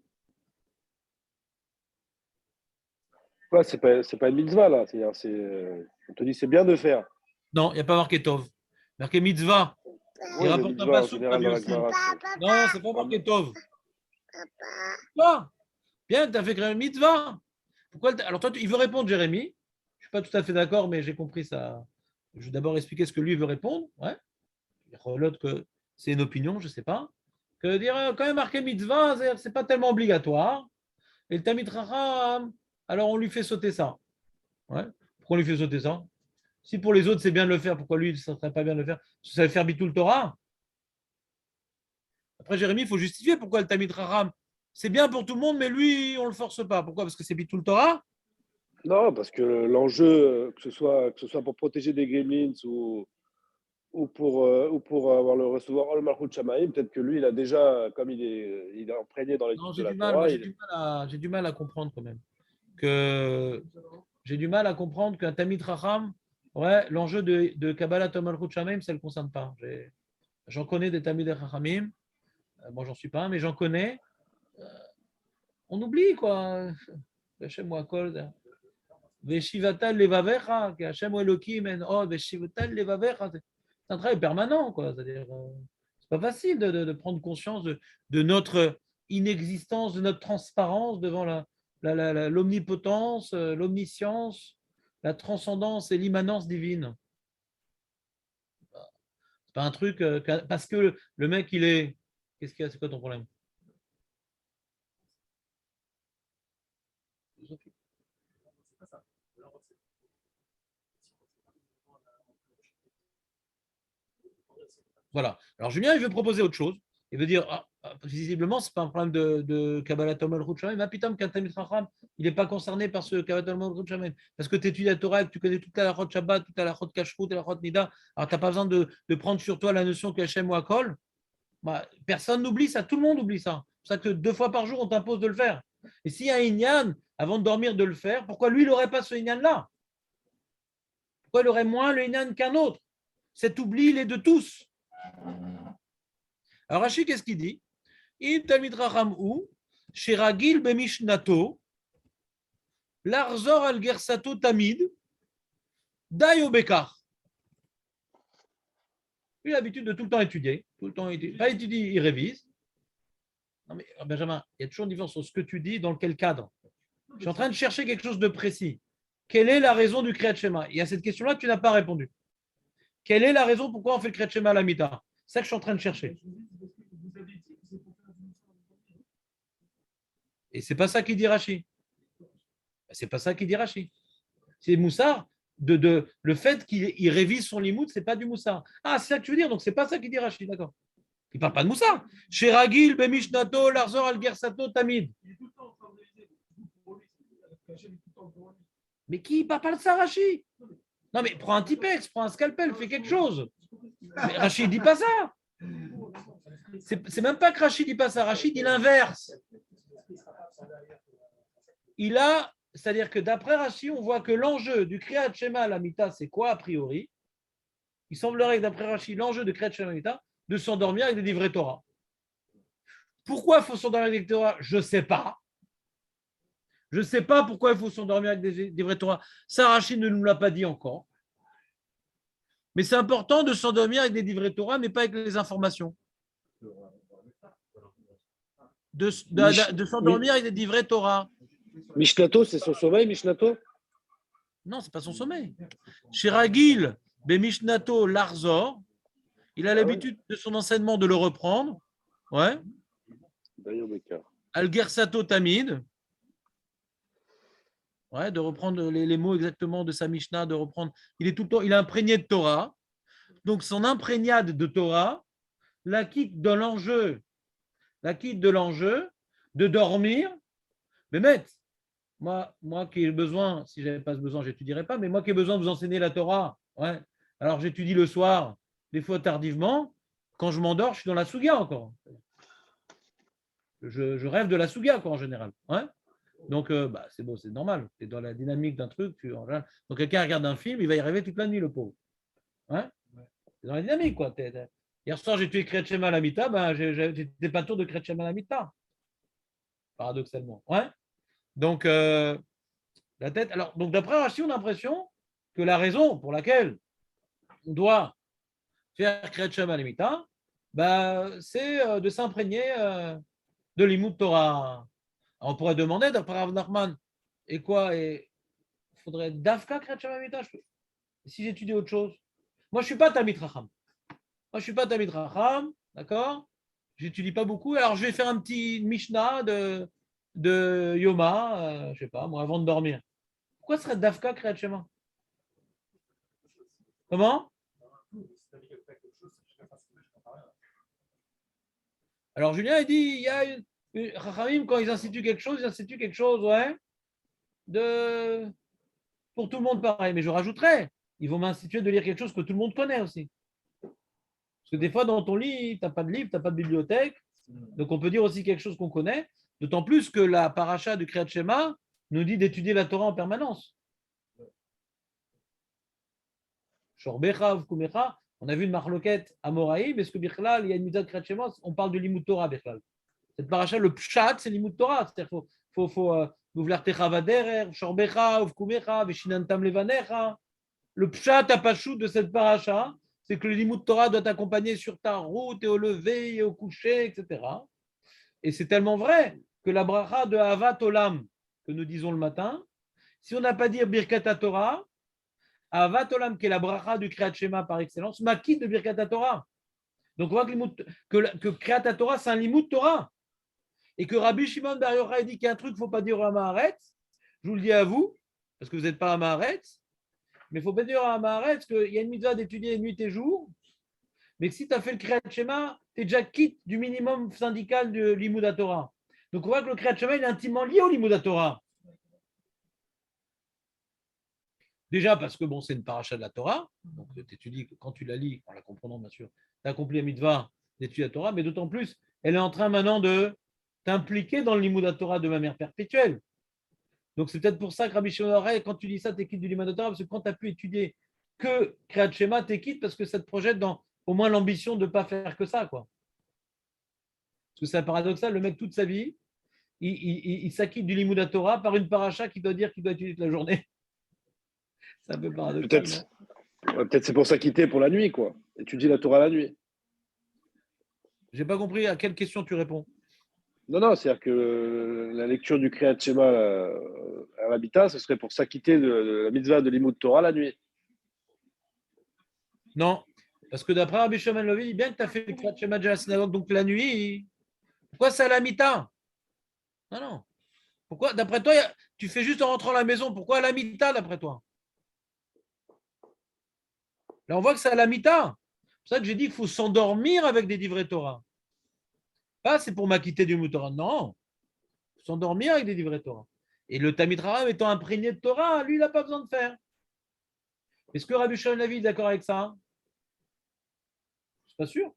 Ouais, c'est pas une mitzvah, là. On te dit c'est bien de faire. Non, il n'y a pas marqué Tov. Marqué mitzvah. Il rapporte un pasouk. Non, c'est pas marqué Tov. Toi, bien, tu as fait créer une mitzvah. Pourquoi alors toi, il veut répondre, Jérémy. Je ne suis pas tout à fait d'accord, mais j'ai compris ça. Je vais d'abord expliquer ce que lui veut répondre. Ouais. Il relote que c'est une opinion, je ne sais pas. Que dire quand même marqué mitzvah, c'est pas tellement obligatoire. Et le Talmid Chacham, alors on lui fait sauter ça. Ouais. Pourquoi on lui fait sauter ça? Si pour les autres c'est bien de le faire, pourquoi lui ça ne serait pas bien de le faire? Parce que ça va faire bitul Torah. Après Jérémy, il faut justifier pourquoi le Talmid Chacham, c'est bien pour tout le monde, mais lui, on ne le force pas. Pourquoi? Parce que c'est bitul Torah? Non, parce que l'enjeu, que ce soit pour protéger des gremlins ou ou pour avoir le recevoir Ol Malchut Shamaim, peut-être que lui, il a déjà, comme il est imprégné dans Non, l'étude de j'ai la du mal, moi Torah, j'ai du mal à comprendre quand même. Que j'ai du mal à comprendre qu'un Tamid Racham, ouais, l'enjeu de Kabbalah Malchut Shamaim, ça ne le concerne pas. J'en connais des Tamid Rachamim, moi j'en suis pas un, mais j'en connais. On oublie quoi. Hashem Wakol. Veshivatal Levavecha, que Hashem Elohim en od, Veshivatal Levavecha. C'est un travail permanent, quoi. C'est-à-dire, c'est pas facile de prendre conscience de notre inexistence, de notre transparence devant l'omnipotence, l'omniscience, la transcendance et l'immanence divine. C'est pas un truc parce que le mec il est. Qu'est-ce qu'il y a? C'est quoi ton problème? Voilà. Alors Julien, il veut proposer autre chose. Il veut dire, visiblement, ce n'est pas un problème de Kabbalah Talmud Chutz mais putain, qu'un Talmid Chacham, il n'est pas concerné par ce Kabbalah Talmud Chutz parce que tu étudies la Torah, que tu connais toute la Chot Shabbat, toute la Chot Kashrut, la Chot Nida. Alors, tu n'as pas besoin de prendre sur toi la notion qu'Hachem ou Akol. Bah, personne n'oublie ça, tout le monde oublie ça. C'est pour ça que 2 fois par jour, on t'impose de le faire. Et s'il y a un Inyan, avant de dormir, de le faire, pourquoi lui, il n'aurait pas ce Inyan-là? Pourquoi il aurait moins le Inyan qu'un autre? Cet oubli, il est de tous. Alors Rashi, qu'est-ce qu'il dit? Il Talmid Racham ou Sheragil bemishnato Larzor al Gersato Tamid Dayo Bekar. Il a l'habitude de tout le temps étudier, tout le temps étudier. Pas étudier, il révise. Non mais Benjamin, il y a toujours une différence sur ce que tu dis, dans quel cadre. Je suis en train de chercher quelque chose de précis. Quelle est la raison du Kriyat Shema? Et à cette question-là, tu n'as pas répondu. Quelle est la raison pourquoi on fait le Kriyat Shema à la Mita? C'est ça que je suis en train de chercher. Et c'est pas ça qu'il dit Rashi. C'est pas ça qu'il dit Rashi. C'est Moussard. Le fait qu'il révise son limoud, c'est pas du Moussard. Ah, c'est ça que tu veux dire. Donc c'est pas ça qu'il dit Rashi, d'accord. Il parle pas de Moussard. Chez Ragil, Bemishnato, Larzor, Al-Gersato, Tamid. Mais qui parle pas de ça, Rashi? Non, mais prends un Tipex, prends un scalpel, fais quelque chose. Mais Rachid dit pas ça. C'est même pas que Rachid dit pas ça. Rachid dit l'inverse. C'est-à-dire que d'après Rachid, on voit que l'enjeu du Kriyat Shema à la Mita, c'est quoi a priori? Il semblerait que d'après Rachid, l'enjeu de Kriyat Shema à la Mita, de s'endormir avec des livrets Torah. Pourquoi il faut s'endormir avec des Torah? Je ne sais pas. Je ne sais pas pourquoi il faut s'endormir avec des livrets Torah. Ça, Rachid ne nous l'a pas dit encore. Mais c'est important de s'endormir avec des livrets Torah, mais pas avec les informations. De s'endormir avec des livrets Torah. Mishnato, c'est son sommeil, Mishnato? Non, ce n'est pas son sommeil. Chez Ragil, Mishnato Larzor, il a l'habitude de son enseignement de le reprendre. Ouais. Al-Gersato Tamid. Ouais, de reprendre les mots exactement de sa Mishnah, de reprendre. Il est tout le temps, il est imprégné de Torah. Donc son imprégnade de Torah la quitte de l'enjeu de dormir. Mais maître, moi qui ai besoin, si je n'avais pas ce besoin, je n'étudierais pas, mais moi qui ai besoin de vous enseigner la Torah, ouais, alors j'étudie le soir, des fois tardivement, quand je m'endors, je suis dans la Souga encore. Je rêve de la Souga en général. Ouais. Donc, c'est bon, c'est normal. Tu es dans la dynamique d'un truc. Donc, quelqu'un regarde un film, il va y rêver toute la nuit, le pauvre. Hein? C'est dans la dynamique, quoi. Hier soir, j'ai tué Kriyat Shema à la Mita, j'étais pas tour de Kriyat Shema à la Mita. Paradoxalement. Ouais? Donc, la tête. Alors, donc, d'après Rashi, on a l'impression que la raison pour laquelle on doit faire Kriyat Shema à la Mita, c'est de s'imprégner de l'Imout Torah. Alors, on pourrait demander, d'après Rav Nachman, et quoi? Il faudrait Dafka Kriyat Shema à la Mita. Si j'étudie autre chose. Moi, je ne suis pas Talmid Chacham. D'accord? J'étudie pas beaucoup. Alors, je vais faire un petit Mishnah de Yoma, je sais pas, moi, avant de dormir. Pourquoi ce serait Dafka Kriyat Shema? Comment? Alors, Julien, il dit, il y a Chachamim, quand ils instituent quelque chose, ouais, pour tout le monde pareil. Mais je rajouterais, ils vont m'instituer de lire quelque chose que tout le monde connaît aussi. Parce que des fois, dans ton lit, tu n'as pas de livre, tu n'as pas de bibliothèque. Donc, on peut dire aussi quelque chose qu'on connaît. D'autant plus que la paracha du Kriyat Shema nous dit d'étudier la Torah en permanence. Shorbecha, Vkumecha. On a vu une marloquette à Moraïm. Est-ce que Bichlal, il y a une mitzvah de Kriyat Shema, on parle de Limud Torah, Bichlal. Cette paracha, le pshat, c'est Limud Torah. C'est-à-dire qu'il faut Ouvlar Techa Vaderer, Shorbecha, Vkumecha, Veshinantam Levanecha. Le pshat apachut de cette paracha, c'est que le Limud Torah doit t'accompagner sur ta route et au lever et au coucher, etc. Et c'est tellement vrai que la bracha de Avat Olam que nous disons le matin, si on n'a pas dit Birkat Torah, Avat Olam, qui est la bracha du Kriyat Shema par excellence, makit de Birkat Torah. Donc on voit que Kriyat Torah, c'est un Limud Torah. Et que Rabbi Shimon Bar Yochai dit qu'il y a un truc qu'il ne faut pas dire à Maharetz. Je vous le dis à vous, parce que vous n'êtes pas à Maharetz. Mais il ne faut pas dire à Maharetz qu'il y a une mitzvah d'étudier nuit et jour. Mais si tu as fait le Kriyat Shema, tu es déjà quitte du minimum syndical de Limud Torah. Donc on voit que le Kriyat Shema il est intimement lié au Limud Torah. Déjà parce que bon, c'est une paracha de la Torah. Donc tu étudies, quand tu la lis, en la comprenant bien sûr, tu as accompli la mitzvah d'étudier la Torah, mais d'autant plus, elle est en train maintenant de t'impliquer dans le Limud Torah de manière perpétuelle. Donc c'est peut-être pour ça que Rabbi Shimon Bar Yochai, quand tu dis ça, tu es quitte du Limud Torah, parce que quand tu as pu étudier que Kriyat Shema, tu es quitte parce que ça te projette dans au moins l'ambition de ne pas faire que ça, quoi. Parce que c'est paradoxal, le mec toute sa vie, il s'acquitte du Limud Torah par une paracha qui doit dire qu'il doit étudier toute la journée. C'est un peu paradoxal. Peut-être c'est pour s'acquitter pour la nuit, quoi. Étudier la Torah la nuit. J'ai pas compris à quelle question tu réponds. Non, c'est-à-dire que la lecture du Kriyat Shema à l'habitat, ce serait pour s'acquitter de la mitzvah de Limud Torah la nuit. Non, parce que d'après Rabbi Shimon Levi, bien que tu as fait le Kriyat Shema de la synagogue, donc la nuit, pourquoi c'est à la mi-temps? Non. Pourquoi, d'après toi, tu fais juste en rentrant à la maison, pourquoi à la mi-temps, d'après toi? Là, on voit que c'est à la mi-temps. C'est pour ça que j'ai dit qu'il faut s'endormir avec des livrets Torah. Pas c'est pour m'acquitter du Torah. Non. Il faut s'endormir avec des livrets Torah. Et le Talmid Chacham étant imprégné de Torah, lui, il n'a pas besoin de faire. Est-ce que Rabbi Shimon Levi est d'accord avec ça? Je ne suis pas sûr.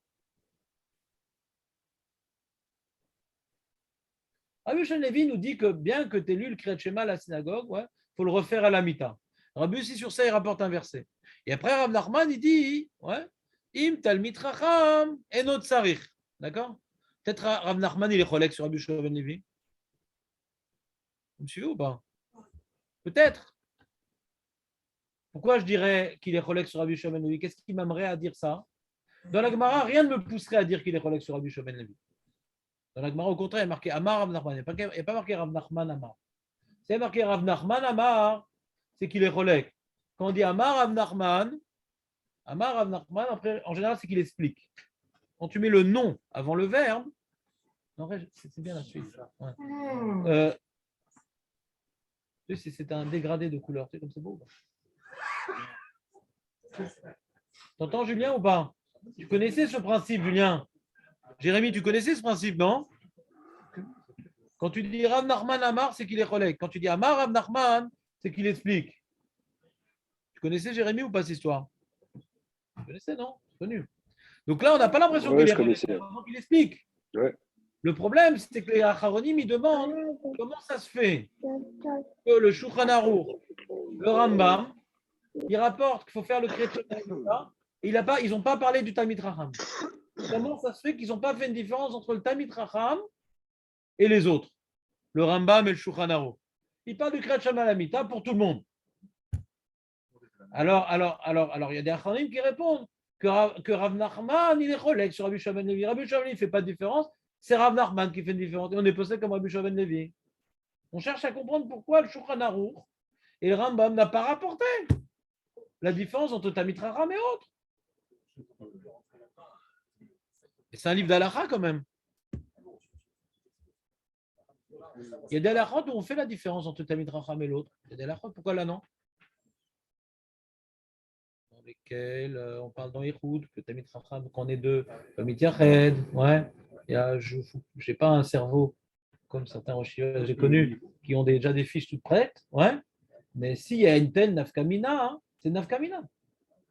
Rabbi Shimon Levi nous dit que bien que tu aies lu le Kriyat Shema à la synagogue, il faut le refaire à la mi-temps. Rabbi aussi sur ça, il rapporte un verset. Et après, Rav Nachman, il dit, Im Talmid Chacham enot tzarich. D'accord? Peut-être Rav Nachman, il est cholèque sur Rabbi Shimon Levi. Vous me suivez ou pas? Peut-être. Pourquoi je dirais qu'il est cholèque sur Rabbi Shimon Levi? Qu'est-ce qui m'aimerait à dire ça? Dans la Gemara, rien ne me pousserait à dire qu'il est cholèque sur Rabbi Shimon Levi. Dans la Gemara, au contraire, il est marqué Amar Rav Nachman. Il n'y a pas marqué Rav Nachman Amar. C'est marqué Rav Nachman Amar, c'est qu'il est cholèque. Quand on dit Amar Rav Nachman, après, en général, c'est qu'il explique. Quand tu mets le nom avant le verbe, non, c'est bien la suite. Ouais. C'est un dégradé de couleur. Tu sais comme c'est beau. T'entends, Julien, ou pas? Tu connaissais ce principe, Julien? Jérémy, tu connaissais ce principe, non? Quand tu dis Rav Nachman Amar, c'est qu'il est cholèque. Quand tu dis Amar Rav Nachman, c'est qu'il explique. Tu connaissais Jérémy ou pas cette histoire? Tu connaissais, non? C'est connu. Donc là, on n'a pas l'impression qu'il est cholèque. Il explique. Ouais. Le problème, c'est que les Acharonim, ils demandent comment ça se fait que le Shulchan Aruch, le Rambam, ils rapportent qu'il faut faire le Kriyat Shema. Ils n'ont pas parlé du Talmid Chacham. Comment ça se fait qu'ils n'ont pas fait une différence entre le Talmid Chacham et les autres, le Rambam et le Shulchan Aruch? Ils parlent du Kriyat Shema à la Mita pour tout le monde. Alors, il y a des Acharonim qui répondent que Rav Nachman, il est cholèque sur Rabbi Shimon Levi. Rabbi Shimon Levi ne fait pas de différence, c'est Rav Nachman qui fait une différence. Et on est posé comme Rabbi Shimon Levi. On cherche à comprendre pourquoi le Shulchan Aruch et le Rambam n'a pas rapporté la différence entre Talmid Chacham et autres. Et c'est un livre d'Halakha quand même. Il y a des halakhot où on fait la différence entre Talmid Chacham et l'autre. Il y a des halakhot, pourquoi là non? Dans lesquels on parle dans Yehoud, que Talmid Chacham, qu'on est deux, comme Yached, ouais. Je n'ai pas un cerveau comme certains rochers j'ai connus qui ont déjà des fiches toutes prêtes, ouais. Mais s'il y a une telle nafkamina, c'est nafkamina.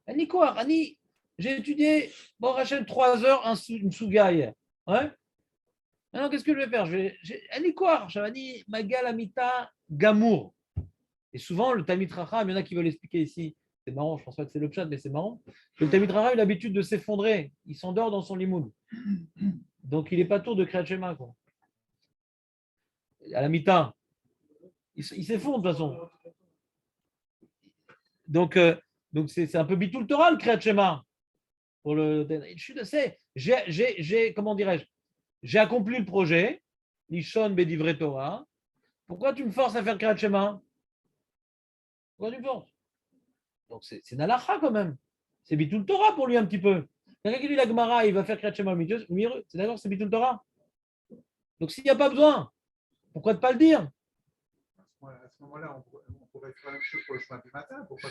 Ani quoi, Ani, j'ai étudié, bon, Rachel, 3 heures, une souga hier. Ouais. Maintenant, qu'est-ce que je vais faire? Elle est quoi? J'avais dit, Magal Amita Gamour. Et souvent, le Talmid Chacham, il y en a qui veulent expliquer ici. C'est marrant, je pense pas que c'est le chat, mais c'est marrant. Le Talmid Chacham a l'habitude de s'effondrer. Il s'endort dans son limoud. Donc, il n'est pas tour de Kriyat Shema, quoi. À la Mita. Il s'effondre, de toute façon. Donc c'est un peu bitul Torah, le Kriyat Shema. Comment dirais-je, j'ai accompli le projet, Nishon Bedivre Torah. Pourquoi tu me forces à faire Kriyat Shema? Pourquoi tu me forces? Donc c'est Nalacha quand même. C'est bitul Torah pour lui un petit peu. Quelqu'un qui dit la Gemara, il va faire Kriyat Shema au milieu, c'est d'accord, c'est bitul Torah. Donc s'il n'y a pas besoin, pourquoi ne pas le dire? À ce moment-là, on pourrait faire la même chose pour le chemin du matin. Pourquoi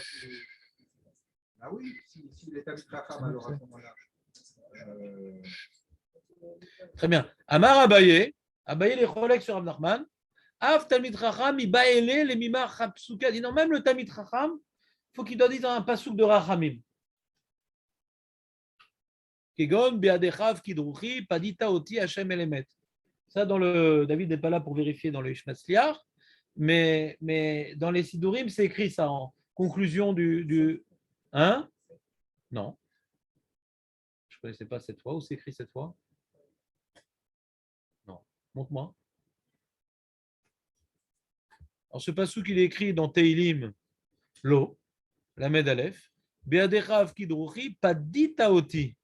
Ah oui, si les Talmid Chacham, alors à ce moment-là. Très bien. Amar Abaye les Cholek sur Rav Nachman. Av Talmid Chacham, Ibaele, les Mimar Chapsuka. Dit non, même le Talmid Chacham, il faut qu'il doit dire un pasouk de Rachamim. Kegon, Beadechav, Kidruchi, Padita Oti, Hashem Elemet. Ça, dans le. David n'est pas là pour vérifier dans le Ishmatzliar, mais dans les Sidurim, c'est écrit ça en conclusion du. Hein? Non. Je ne connaissais pas cette fois. Où c'est écrit cette fois? Non. Montre-moi. Alors, ce pasouk, il est écrit dans Teilim, Lo, la Med Aleph, Beadechav Kidruchi, Padita Oti.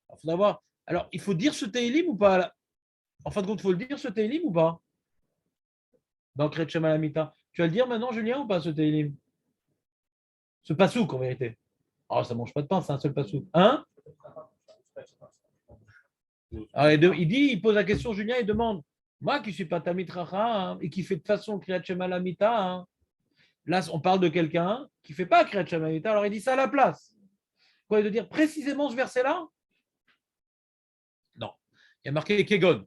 Alors, faut avoir... Alors, il faut dire ce Teilim ou pas? En fin de compte, il faut le dire ce Teilim ou pas? Dans Kriyat Shema Lamita. Tu vas le dire maintenant, Julien, ou pas, ce Teilim? Ce pasouk, en vérité. Oh, ça ne mange pas de pain, c'est un seul pasouk. Hein? Alors, il pose la question, Julien, il demande, moi qui ne suis pas Talmid Chacham et qui fait de façon Kriyat Shema Lamita, là, on parle de quelqu'un qui ne fait pas Kriyat Shema Lamita, alors il dit ça à la place. Quoi, de dire précisément ce verset-là? Non. Il y a marqué Kegon.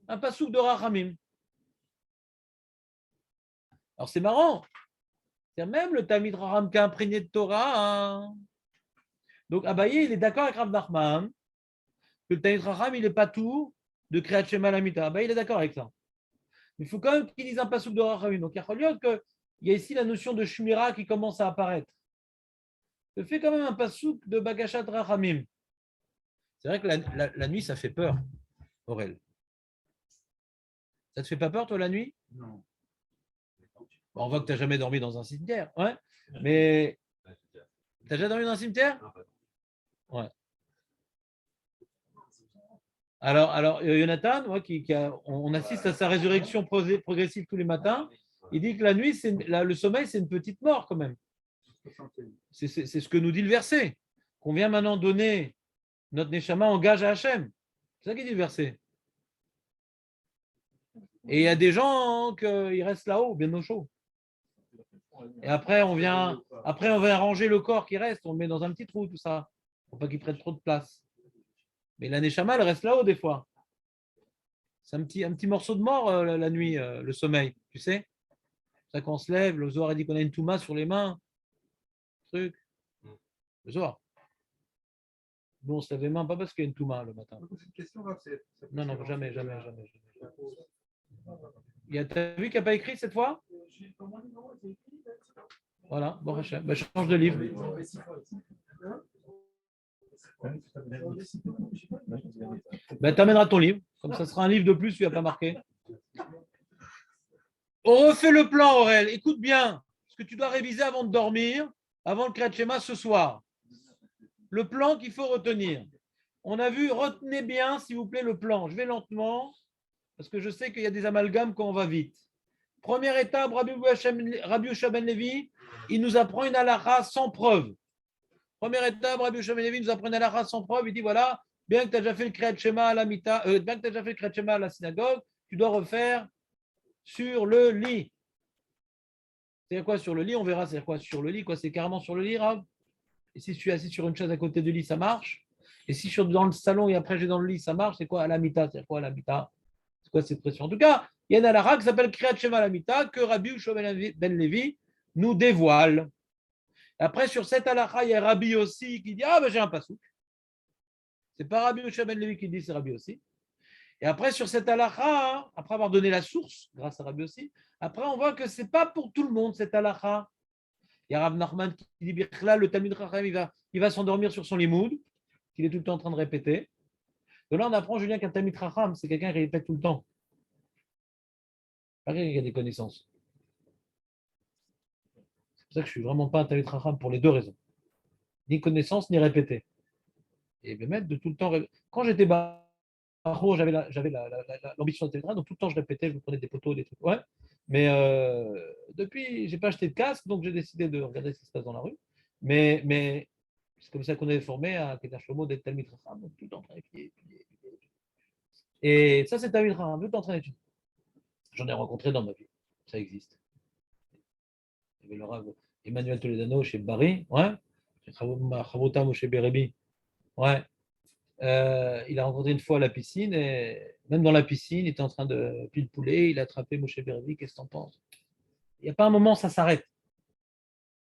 Un pasouk de Rachamim. Alors c'est marrant. C'est même le Talmid Chacham qui a imprégné de Torah. Donc Abaye, il est d'accord avec Rav Nachman que le Talmid Chacham, il n'est pas tout de Kriyat Shema Lamita. Abaye, il est d'accord avec ça. Mais il faut quand même qu'il dise un pasouk de Rachamim. Donc il y a ici la notion de Shmira qui commence à apparaître. Il fait quand même un pasouk de Bagashat Rachamim. C'est vrai que la nuit, ça fait peur, Aurel. Ça te fait pas peur, toi, la nuit? Non. On voit que tu n'as jamais dormi dans un cimetière. Ouais. Mais tu as déjà dormi dans un cimetière? Ouais. Alors Jonathan, on assiste à sa résurrection progressive tous les matins. Il dit que la nuit, le sommeil, c'est une petite mort quand même. C'est ce que nous dit le verset. Qu'on vient maintenant donner notre Neshama en gage à Hachem. C'est ça qui dit le verset. Et il y a des gens qui restent là-haut, bien au chaud. Et après, on vient ranger le corps qui reste, on le met dans un petit trou, tout ça, pour pas qu'il prenne trop de place. Mais la Neshama, elle reste là-haut des fois. C'est un petit morceau de mort la nuit, le sommeil, tu sais. C'est ça qu'on se lève, le Zohar a dit qu'on a une touma sur les mains. Truc. Le Zohar. Nous, on se lève les mains, pas parce qu'il y a une touma le matin. Non, jamais. T'as vu qu'il n'y a pas écrit cette fois? Voilà, bon, je change de livre. Tu amèneras ton livre, comme ça sera un livre de plus, tu n'as pas marqué. On refait le plan, Aurel. Écoute bien, ce que tu dois réviser avant de dormir, avant le Kriyat Shema ce soir. Le plan qu'il faut retenir. On a vu, retenez bien, s'il vous plaît, le plan. Je vais lentement, parce que je sais qu'il y a des amalgames quand on va vite. Première étape, Rabbi Yehoshua ben Levi, il nous apprend une halakha sans preuve. Première étape, Rabbi Yehoshua ben Levi nous apprend une halakha sans preuve. Il dit voilà, bien que tu as déjà fait le Kriyat Shema à la bien que tu as déjà fait le Kriyat Shema à la synagogue, tu dois refaire sur le lit. C'est quoi sur le lit? On verra c'est quoi sur le lit. C'est carrément sur le lit, Rav? Et si je suis assis sur une chaise à côté du lit, ça marche? Et si je suis dans le salon et après j'ai dans le lit, ça marche? C'est quoi à la mita? C'est quoi à la mita? C'est quoi cette pression? En tout cas, il y a une halakha qui s'appelle Kriyat Shema à la mita que Rabbi Yehoshua ben Levi nous dévoile. Après, sur cette halakha, il y a Rabbi Yossi qui dit ah ben j'ai un pasouk. C'est pas Rabbi Yossi ben Levi qui dit, c'est Rabbi Yossi. Et après, sur cette halakha, après avoir donné la source, grâce à Rabbi Yossi, après on voit que c'est pas pour tout le monde cette halakha. Il y a Rav Nachman qui dit Birchla, le Talmid Chacham, il va s'endormir sur son limoud, qu'il est tout le temps en train de répéter. De là, on apprend, Julien, qu'un Talmid Chacham, c'est quelqu'un qui répète tout le temps. Pas quelqu'un qui a des connaissances. C'est pour ça que je ne suis vraiment pas un Talmid Chacham pour les deux raisons. Ni connaissance, ni répéter. Et me mettre de tout le temps. Quand j'étais Bacho, j'avais l'ambition de Talmid Chacham, donc tout le temps je répétais, je me prenais des poteaux, des trucs. Ouais. Mais depuis, je n'ai pas acheté de casque, donc j'ai décidé de regarder ce qui se passe dans la rue. Mais c'est comme ça qu'on est formé à Keter Shlomo d'être Talmid Chacham, donc tout le temps en train d'étudier. Et ça, c'est Talmid Chacham, tout le temps en train d'étudier. J'en ai rencontré dans ma vie. Ça existe. Il y avait le Rav Emmanuel Toledano chez Bari, ouais. Chavota Moshe Berebi, ouais. Il a rencontré une fois à la piscine, et même dans la piscine, il était en train de piler le poulet, il a attrapé Moshe Berebi, qu'est-ce que t'en penses? Il n'y a pas un moment où ça s'arrête.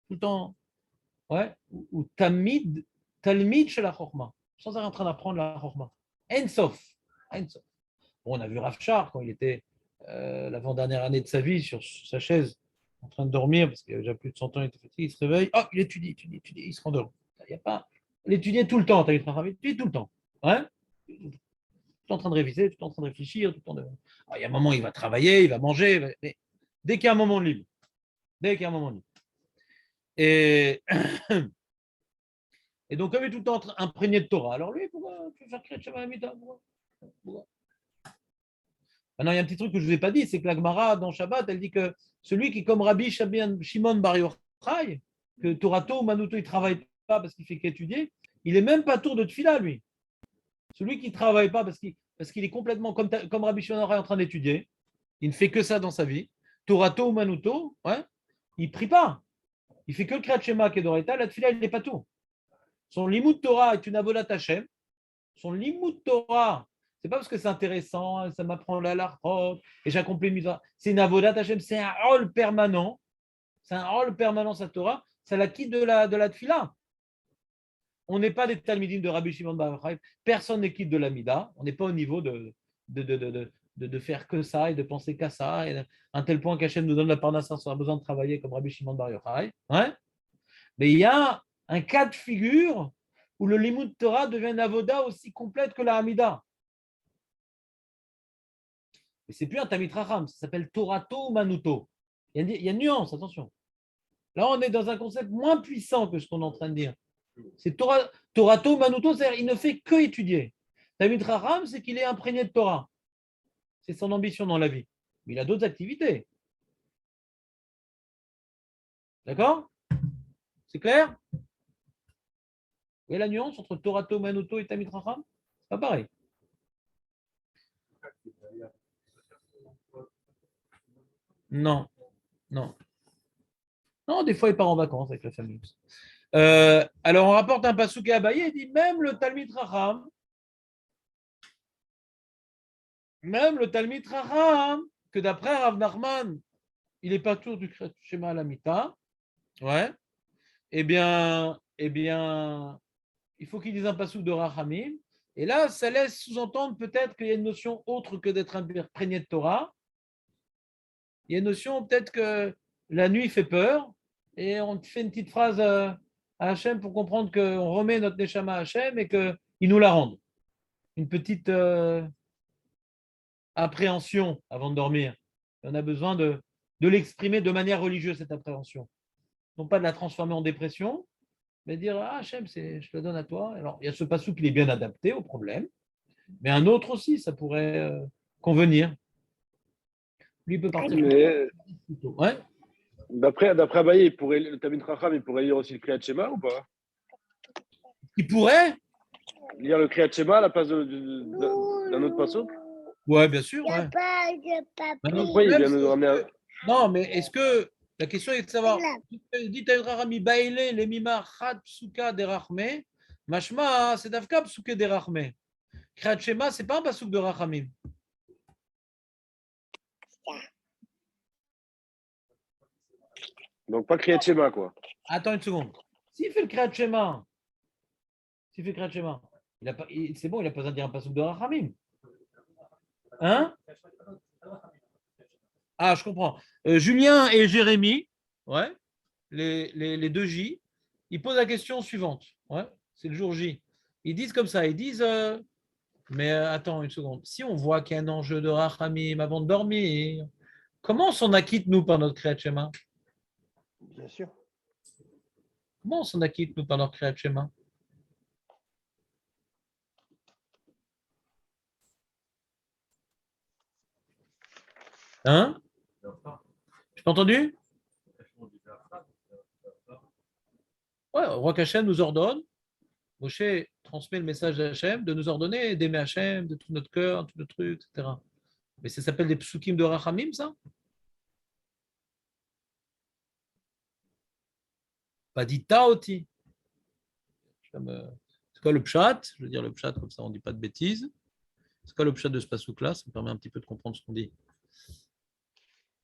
Tout le temps, ouais. Ou Talmid chez la Chorma, sans arrêt en train d'apprendre la Chorma. Ensof. Ensof. Bon, on a vu Rav Shar quand il était l'avant-dernière année de sa vie sur sa chaise, en train de dormir, parce qu'il avait déjà plus de 100 ans, il était fatigué, il se réveille, oh, il étudie, il se rendort. Il n'y a pas. Il étudiait tout le temps, tu as eu travail, étudier tout le temps. Ouais, tout le temps en train de réviser, tout le temps en train de réfléchir, tout le temps de. Alors, il y a un moment, il va travailler, il va manger, mais dès qu'il y a un moment libre. Dès qu'il y a un moment libre. Et, et donc, comme il est tout le temps imprégné de Torah, alors lui, pourquoi tu veux faire créer de Shabbat Mita? Pourquoi? Maintenant, il y a un petit truc que je ne vous ai pas dit, c'est que la Gemara, dans Shabbat, elle dit que celui qui, comme Rabbi Shimon Bar Yochai, que Torato ou Manuto, il ne travaille pas parce qu'il fait qu'étudier, il n'est même pas tour de Tfila, lui. Celui qui ne travaille pas parce qu'il est complètement comme Rabbi Shimon Bar Yochai en train d'étudier, il ne fait que ça dans sa vie. Torato ou Manuto, ouais, il ne prie pas. Il fait que le Kriyat Shema qui est d'Oraita, la Tfila, il n'est pas tout. Son Limud Torah est une avodat Hashem. Son Limud Torah, c'est pas parce que c'est intéressant, ça m'apprend la larchot et j'accomplis une mitzvah. C'est une avodat Hashem, c'est un rôle permanent. C'est un rôle permanent, sa Torah. Ça la quitte de la tfila. On n'est pas des talmidim de Rabbi Shimon Bar Yochai. Personne n'est quitte de la mida. On n'est pas au niveau de faire que ça et de penser qu'à ça. Et à un tel point qu'Hachem nous donne la parnassa, on a besoin de travailler comme Rabbi Shimon Bar Yochai. Ouais. Mais il y a un cas de figure où le Limud Torah devient une avoda aussi complète que la Hamida. Mais ce n'est plus un Talmid Chacham, ça s'appelle Torato ou Manuto. Il y a une nuance, attention. Là, on est dans un concept moins puissant que ce qu'on est en train de dire. C'est Torato ou Manuto, c'est-à-dire il ne fait que étudier. Talmid Chacham, c'est qu'il est imprégné de Torah. C'est son ambition dans la vie. Mais il a d'autres activités. D'accord? C'est clair? Vous voyez la nuance entre Torato, Manuto et Talmid Chacham? C'est pas pareil. Non, non. Non, des fois, il part en vacances avec la famille. Alors, on rapporte un pasuk à Abaye, il dit même le Talmid Chacham, que d'après Rav Nachman, il n'est pas tour du Shema Lamita, ouais, eh bien, il faut qu'il dise un pasuk de Rachamim. Et là, ça laisse sous-entendre peut-être qu'il y a une notion autre que d'être imprégné de Torah. Il y a une notion peut-être que la nuit fait peur, et on fait une petite phrase à Hachem pour comprendre qu'on remet notre Neshama à Hachem et qu'il nous la rende. Une petite appréhension avant de dormir. Et on a besoin de l'exprimer de manière religieuse, cette appréhension. Non pas de la transformer en dépression, mais dire ah, Hachem, je te la donne à toi. Alors, il y a ce passou qui est bien adapté au problème, mais un autre aussi, ça pourrait convenir. Lui, il peut partir. Mais plutôt. Ouais. d'après Abaye, le Talmid Chacham, il pourrait lire aussi le Kriyat Shema ou pas? Il pourrait Lire le Kriyat Shema à la place d'un autre pasuk? Ouais, bien sûr. Ouais. Pourquoi il vient nous ramener Non, mais est-ce que la question est de savoir, dit Rami Baile, les Mima, Chad, Psuka, Derachme, Mashma, c'est Davka, Psuke, Derachme. Kriyat Shema, c'est pas un pasuk de Rachamim. Donc, pas Kriyat Shema, quoi. Attends une seconde. S'il fait le Kriyat Shema, s'il fait le Kriyat Shema, c'est bon, il n'a pas besoin de dire un passouk de Rachamim. Hein? Ah, je comprends. Julien et Jérémy, ouais, les deux J, ils posent la question suivante. Ouais, c'est le jour J. Ils disent comme ça, ils disent mais attends une seconde. Si on voit qu'il y a un enjeu de Rachamim avant de dormir, comment on s'en acquitte, nous, par notre Kriyat Shema? Bien sûr. Comment on s'en acquitte, nous, par notre Kriyat Shema? Hein? Tu m'as entendu? Ouais, roi Hachem nous ordonne, Moshe transmet le message d'Hachem de nous ordonner d'aimer Hachem de tout notre cœur, tout notre truc, etc. Mais ça s'appelle des psukim de Rachamim, ça? Pas dit taoti. C'est quoi le pshat? Je veux dire le pshat, comme ça on ne dit pas de bêtises. C'est quoi le pshat de ce pasouk-là? Ça me permet un petit peu de comprendre ce qu'on dit.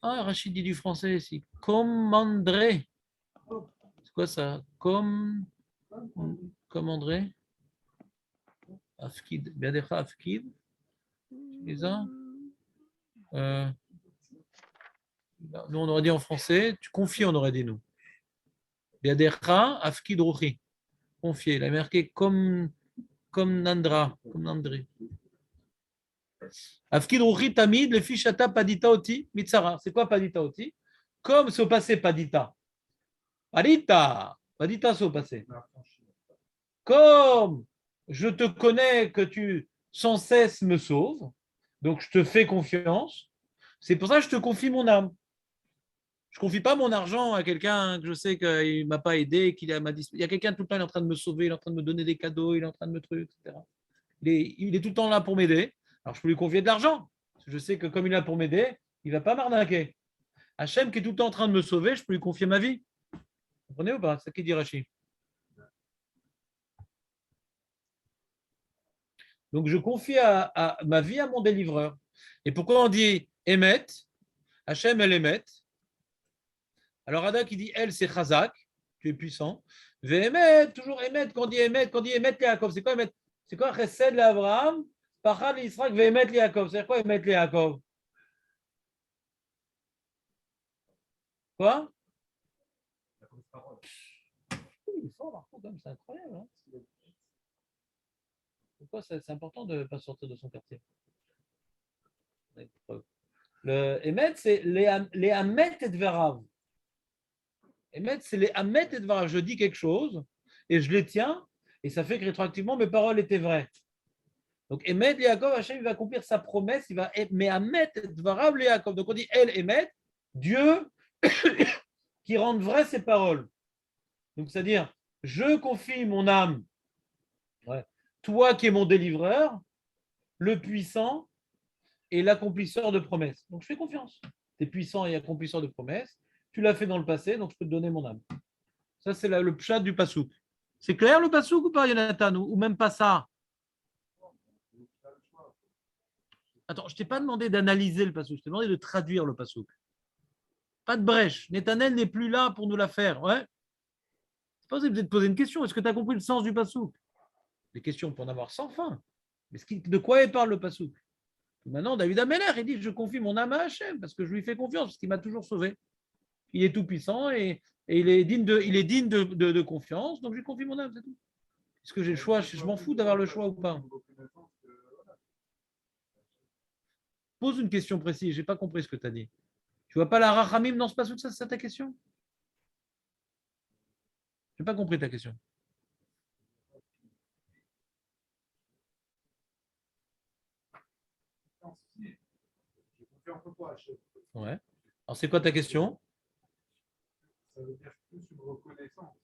Ah, Rachid dit du français ici. Commanderait. C'est quoi ça? Commanderait. Afkid. Biadecha Afkid. C'est ça? Nous, on aurait dit en français. Tu confies, on aurait dit nous. Biadecha Afkid Ruchi. Confier. Il a marqué comme Nandra. Comme Nandri. Afkid Ruchi Tamid, le fichata padita oti, mitzara. C'est quoi padita oti? Comme c'est au passé padita. Padita. Padita, c'est au passé. Comme je te connais que tu sans cesse me sauves, donc je te fais confiance. C'est pour ça que je te confie mon âme. Je ne confie pas mon argent à quelqu'un que je sais qu'il ne m'a pas aidé, qu'il est à ma disposition. Il y a quelqu'un tout le temps, il est en train de me sauver, il est en train de me donner des cadeaux, il est en train de me truc, etc. Il est tout le temps là pour m'aider. Alors je peux lui confier de l'argent. Je sais que comme il est là pour m'aider, il ne va pas m'arnaquer. Hachem qui est tout le temps en train de me sauver, je peux lui confier ma vie. Vous comprenez ou pas? C'est ça qu'il dit Rachid. Donc, je confie à ma vie à mon délivreur. Et pourquoi on dit Emet? Hachem, elle Emet. Alors, Ada qui dit elle, c'est Chazak, tu es puissant. Emet, toujours Emet, quand on dit Emet Yaakov, c'est quoi Emet? C'est quoi Chesed l'Abraham, Pachad l'Israël, Emet Yaakov? C'est quoi Emet Yaakov? Quoi? Il est fort, Marco, c'est incroyable. Hein, pourquoi c'est important de ne pas sortir de son quartier? Le Emet, c'est les Amet et Dverav. Emet, c'est les Amet et Dverav. Je dis quelque chose et je les tiens, et ça fait que rétroactivement, mes paroles étaient vraies. Donc, Emet, Yaakov, Hachem, il va accomplir sa promesse, il va mais Amet et Dverav, Yaakov. Donc, on dit El Emet, Dieu qui rende vraies ses paroles. Donc, c'est-à-dire, je confie mon âme, ouais, toi qui es mon délivreur, le puissant et l'accomplisseur de promesses. Donc, je fais confiance. Tu es puissant et accomplisseur de promesses. Tu l'as fait dans le passé, donc je peux te donner mon âme. Ça, c'est le pshat du pasouk. C'est clair le pasouk ou pas, Jonathan? Ou même pas ça? Attends, je ne t'ai pas demandé d'analyser le pasouk, je t'ai demandé de traduire le pasouk. Pas de brèche. Netanel n'est plus là pour nous la faire. Ouais. C'est pas vous de poser une question. Est-ce que tu as compris le sens du pasouk? Des questions pour en avoir sans fin. Mais de quoi il parle le pasouk? Maintenant, David Ameller, il dit, je confie mon âme à Hachem parce que je lui fais confiance, parce qu'il m'a toujours sauvé. Il est tout puissant et il est digne de confiance, donc je lui confie mon âme, c'est tout. Est-ce que j'ai le choix? Je m'en fous d'avoir le choix ou pas. Pose une question précise, je n'ai pas compris ce que tu as dit. Tu vois pas la rachamim dans ce pasouk, ça, c'est ta question? Je n'ai pas compris ta question. Ouais. Alors, c'est quoi ta question? Ça veut dire plus une reconnaissance.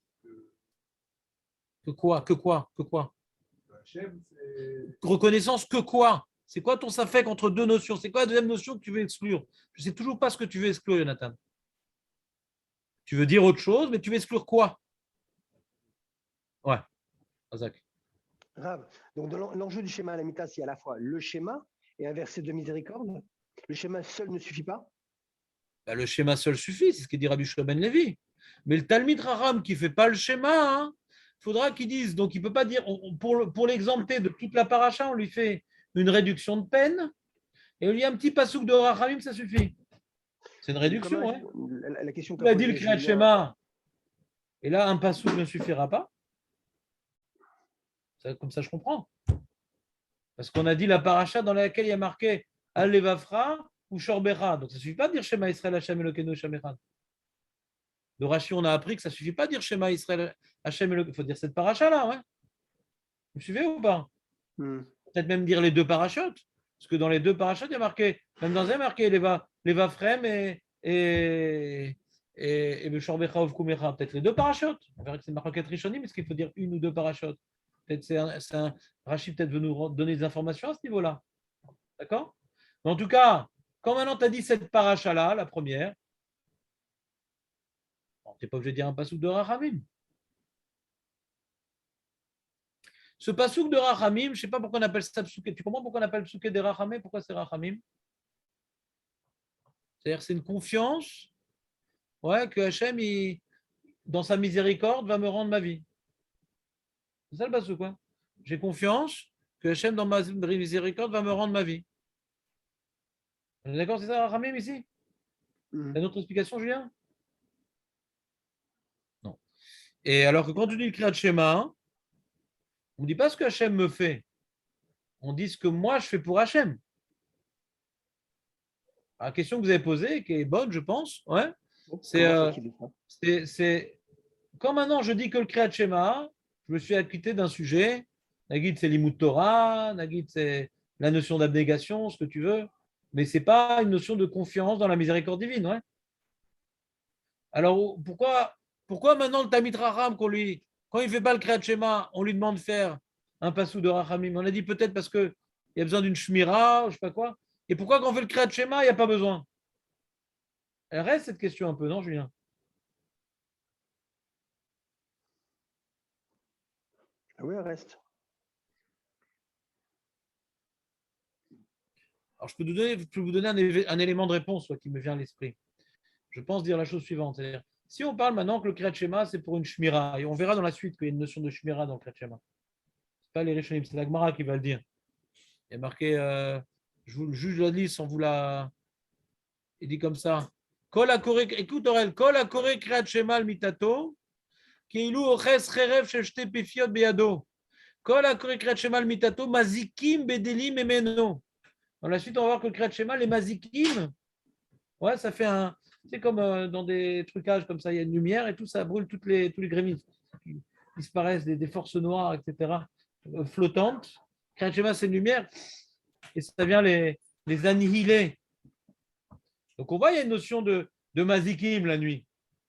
Que quoi? Que quoi? Que quoi? Hachem, c'est. Reconnaissance que quoi? C'est quoi ton safek entre deux notions? C'est quoi la deuxième notion que tu veux exclure? Je ne sais toujours pas ce que tu veux exclure, Jonathan. Tu veux dire autre chose, mais tu veux exclure quoi? Ouais, Razak. Grave. Donc, dans l'enjeu du schéma à la mita, c'est à la fois le schéma et un verset de miséricorde. Le schéma seul ne suffit pas. Bah, le schéma seul suffit, c'est ce que dit Rabbi Shlomo ben Levi. Mais le Talmid Raham qui ne fait pas le schéma, il faudra qu'il dise. Donc, il ne peut pas dire, pour l'exempter de toute la paracha, on lui fait une réduction de peine et on lui dit un petit pasouk de Rachamim, ça suffit. C'est une réduction. Comme Ouais. la question Il a dit le Kriyat Shema, et là, un pasouk ne suffira pas. Comme ça, je comprends. Parce qu'on a dit la paracha dans laquelle il y a marqué Al-Levafra ou Shorbecha. Donc, ça ne suffit pas de dire Shema Israël Hashem Elokeinu Hashem Echad. De Rashi, on a appris que ça ne suffit pas de dire Shema Israël Hashem Elokeinu. Il faut dire cette paracha-là. Ouais. Vous me suivez ou pas? Peut-être même dire les deux parachutes. Parce que dans les deux parachutes, il y a marqué, même dans un, il y a marqué Levafrem et Shorbecha ou Kumecha. Peut-être les deux parachutes. On verra que c'est marqué Rishonim, mais est-ce qu'il faut dire une ou deux parachutes? Peut-être Rachid peut-être veut nous donner des informations à ce niveau-là. D'accord? Mais en tout cas, quand maintenant tu as dit cette paracha-là, la première, tu n'es pas obligé de dire un pasouk de Rachamim. Ce pasouk de Rachamim, je ne sais pas pourquoi on appelle ça psouké. Tu comprends pourquoi on appelle psouké des Rachamim? Pourquoi c'est Rachamim? C'est-à-dire c'est une confiance que Hachem, dans sa miséricorde, va me rendre ma vie. C'est ça le pasouk, quoi. J'ai confiance que Hachem, dans ma miséricorde, va me rendre ma vie. On est d'accord, c'est ça, Rachamim, ici? T'as une autre explication, Julien? Non. Et alors que quand tu dis le Kriyat Shema, on ne dit pas ce que Hachem me fait. On dit ce que moi, je fais pour Hachem. La question que vous avez posée, qui est bonne, je pense, c'est quand maintenant je dis que le Kriyat Shema, je me suis acquitté d'un sujet. Nagid, c'est l'Imut Torah, Nagid, c'est la notion d'abnégation, ce que tu veux, mais ce n'est pas une notion de confiance dans la miséricorde divine. Ouais. Alors, pourquoi maintenant le Talmid Raham, quand il ne fait pas le Kriyat Shema, on lui demande de faire un passou de Rachamim? On a dit peut-être parce qu'il y a besoin d'une shmira, je ne sais pas quoi. Et pourquoi quand on fait le Kriyat Shema, il n'y a pas besoin? Elle reste cette question un peu, non, Julien? Oui, elle reste. Alors, je peux vous donner un élément de réponse qui me vient à l'esprit. Je pense dire la chose suivante. C'est-à-dire, si on parle maintenant que le Kriyat Shema, c'est pour une shmira, et on verra dans la suite qu'il y a une notion de shmira dans le Kriyat Shema. Ce n'est pas les Rishonim, c'est la Gemara qui va le dire. Il y a marqué, je vous juge la liste, on vous la. Il dit comme ça. Écoute, Aurel, Kol akore Kriyat Shema al mitato, כאילו אוחז חרב של שתי פיפיות בידו. כל הקורא קריאת שמע על מיטתו מזיקים בדלים ממנו. Dans la suite, on va voir que le Kriyat Shema, les mazikim, ça fait un. C'est comme dans des trucages comme ça, il y a une lumière et tout, ça brûle tous les grémisses qui disparaissent, des forces noires, etc., flottantes. Kriyat Shema, c'est une lumière et ça vient les annihiler. Donc, on voit qu'il y a une notion de mazikim la nuit.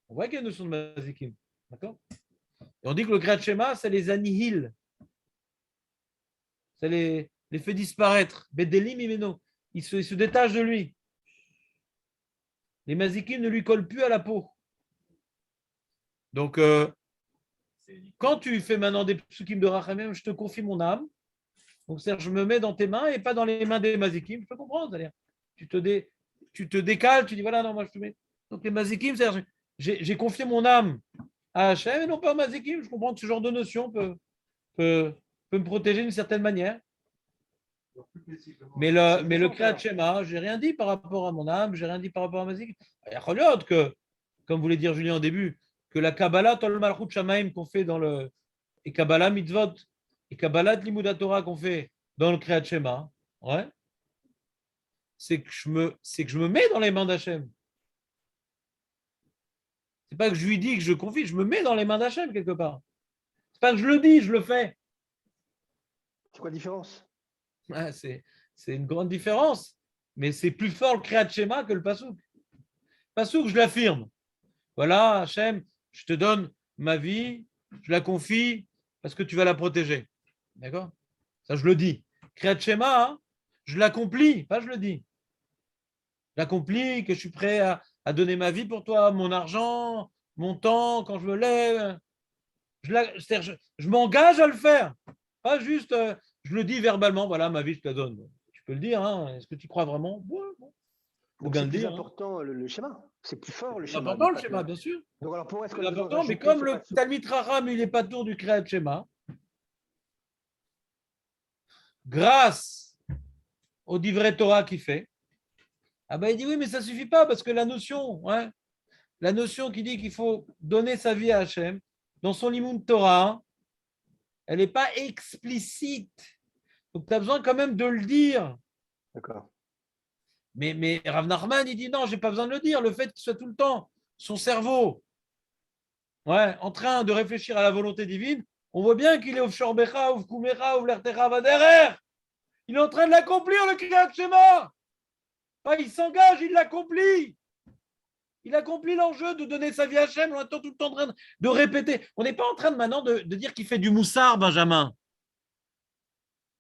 On voit qu'il y a une notion de mazikim. D'accord? Et on dit que le Kriyat Shema, ça les annihile. Ça les fait disparaître. Bedelim imeno. Il se détache de lui. Les mazikim ne lui collent plus à la peau. Donc, quand tu fais maintenant des psukim de Rachamim, je te confie mon âme. Donc, c'est-à-dire, je me mets dans tes mains et pas dans les mains des mazikim. Je peux comprendre. C'est-à-dire, tu te décales, tu dis voilà, non, moi je te mets. Donc, les mazikim, c'est-à-dire, j'ai confié mon âme à Hachem et non pas à mazikim. Je comprends que ce genre de notion peut me protéger d'une certaine manière. Mais le Kriyat Shema, je n'ai rien dit par rapport à mon âme, je n'ai rien dit par rapport à mazikim. Il y a que, comme voulait dire Julien au début, que la Kabbalah, Tol Malchut Shamaim qu'on fait dans le. Et Kabbalah Mitzvot, et Kabbalah Limud Torah qu'on fait dans le Kriyat Shema, c'est que je me mets dans les mains d'Hachem. C'est pas que je lui dis que je confie, je me mets dans les mains d'Hachem quelque part. C'est pas que je le dis, je le fais. C'est quoi la différence? C'est une grande différence, mais c'est plus fort le Kriyat Shema que le Pasouk. Pasouk, je l'affirme. Voilà, Hachem, je te donne ma vie, je la confie parce que tu vas la protéger. D'accord? Ça, je le dis. Kriyat Shema, je l'accomplis, pas je le dis. Je l'accomplis, que je suis prêt à donner ma vie pour toi, mon argent, mon temps, quand je me lève. Je m'engage à le faire. Pas juste, je le dis verbalement, voilà, ma vie, je te la donne. Tu peux le dire, hein. Est-ce que tu crois vraiment? Ouais, bon. Donc bien c'est le plus dire. important le schéma. C'est plus fort le C'est schéma. important de le pas schéma, que- bien sûr. Donc alors pourquoi est-ce qu'on C'est a besoin de important, mais rajouter comme ce le passage? Talmid Chacham, il n'est pas tour du Kriyat Shema, grâce au Divrei Torah qu'il fait, ah ben il dit oui, mais ça ne suffit pas parce que la notion qui dit qu'il faut donner sa vie à Hachem, dans son Limoud Torah, elle n'est pas explicite. Donc tu as besoin quand même de le dire. D'accord. Mais Rav Nachman, il dit non, je n'ai pas besoin de le dire. Le fait qu'il soit tout le temps, son cerveau, en train de réfléchir à la volonté divine, on voit bien qu'il est au Shorbecha, au Kumecha, au Lertecha, Vaderer. Il est en train de l'accomplir, le Kriyat Shema. Pas, il s'engage, il l'accomplit. Il accomplit l'enjeu de donner sa vie à Hachem. On attend tout le temps en train de répéter. On n'est pas en train de maintenant de dire qu'il fait du moussard, Benjamin.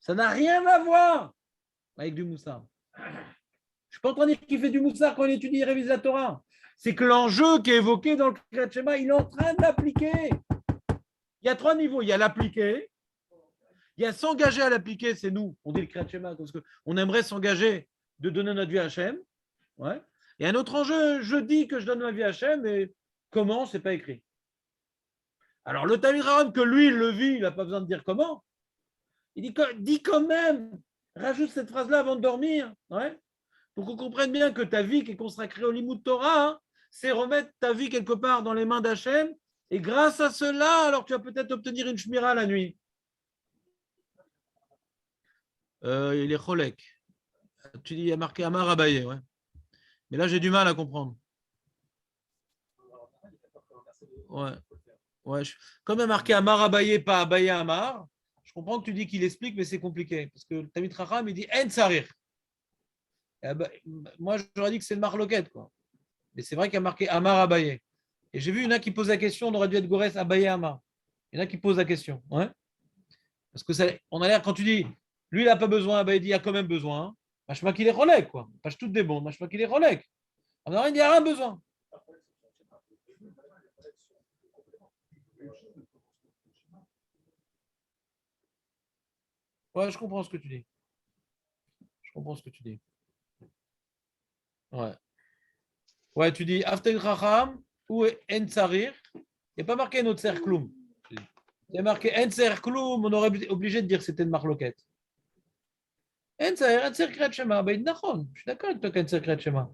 Ça n'a rien à voir avec du moussard. Je ne suis pas en train de dire qu'il fait du moussard quand il étudie et révise la Torah. C'est que l'enjeu qui est évoqué dans le Kriyat Shema, il est en train de l'appliquer. Il y a 3 niveaux. Il y a l'appliquer. Il y a s'engager à l'appliquer, c'est nous. On dit le Kriyat Shema parce qu'on aimerait s'engager de donner notre vie à Hachem. Ouais. Et un autre enjeu, je dis que je donne ma vie à Hachem, mais comment, c'est pas écrit. Alors le Talmid Chacham, que lui, il le vit, il n'a pas besoin de dire comment. Il dit quand même, rajoute cette phrase-là avant de dormir, pour qu'on comprenne bien que ta vie qui est consacrée au Limoud Torah, c'est remettre ta vie quelque part dans les mains d'Hachem, et grâce à cela, alors tu vas peut-être obtenir une shmira la nuit. Il est cholek. Tu dis, il y a marqué Amar Abaye, ouais. Mais là, j'ai du mal à comprendre. Ouais. Comme il y a marqué Amar Abaye, pas Abaye Amar, je comprends que tu dis qu'il explique, mais c'est compliqué. Parce que le Talmid Chacham, il dit En Sarir. Moi, j'aurais dit que c'est le marloquette, quoi. Mais c'est vrai qu'il y a marqué Amar Abaye. Et j'ai vu, il y en a qui posent la question, on aurait dû être Gorès Abaye Amar. Il y en a qui posent la question. Parce que on a l'air, quand tu dis, lui, il n'a pas besoin, Abaye dit, il a quand même besoin. Je sais qu'il est relais, quoi. Pas toutes des bons, je sais qu'il est relais. Alors, il n'y a rien besoin. Ouais, je comprends ce que tu dis. Ouais, tu dis Aftel Racham ou En Tsarir. Il n'y a pas marqué notre Serkloum. Il y a marqué En Serkloum, on aurait obligé de dire que c'était une marloquette. En Tsarir Kriyat Shema. Ben, je suis d'accord avec toi qu'En Tsarir Kriyat Shema.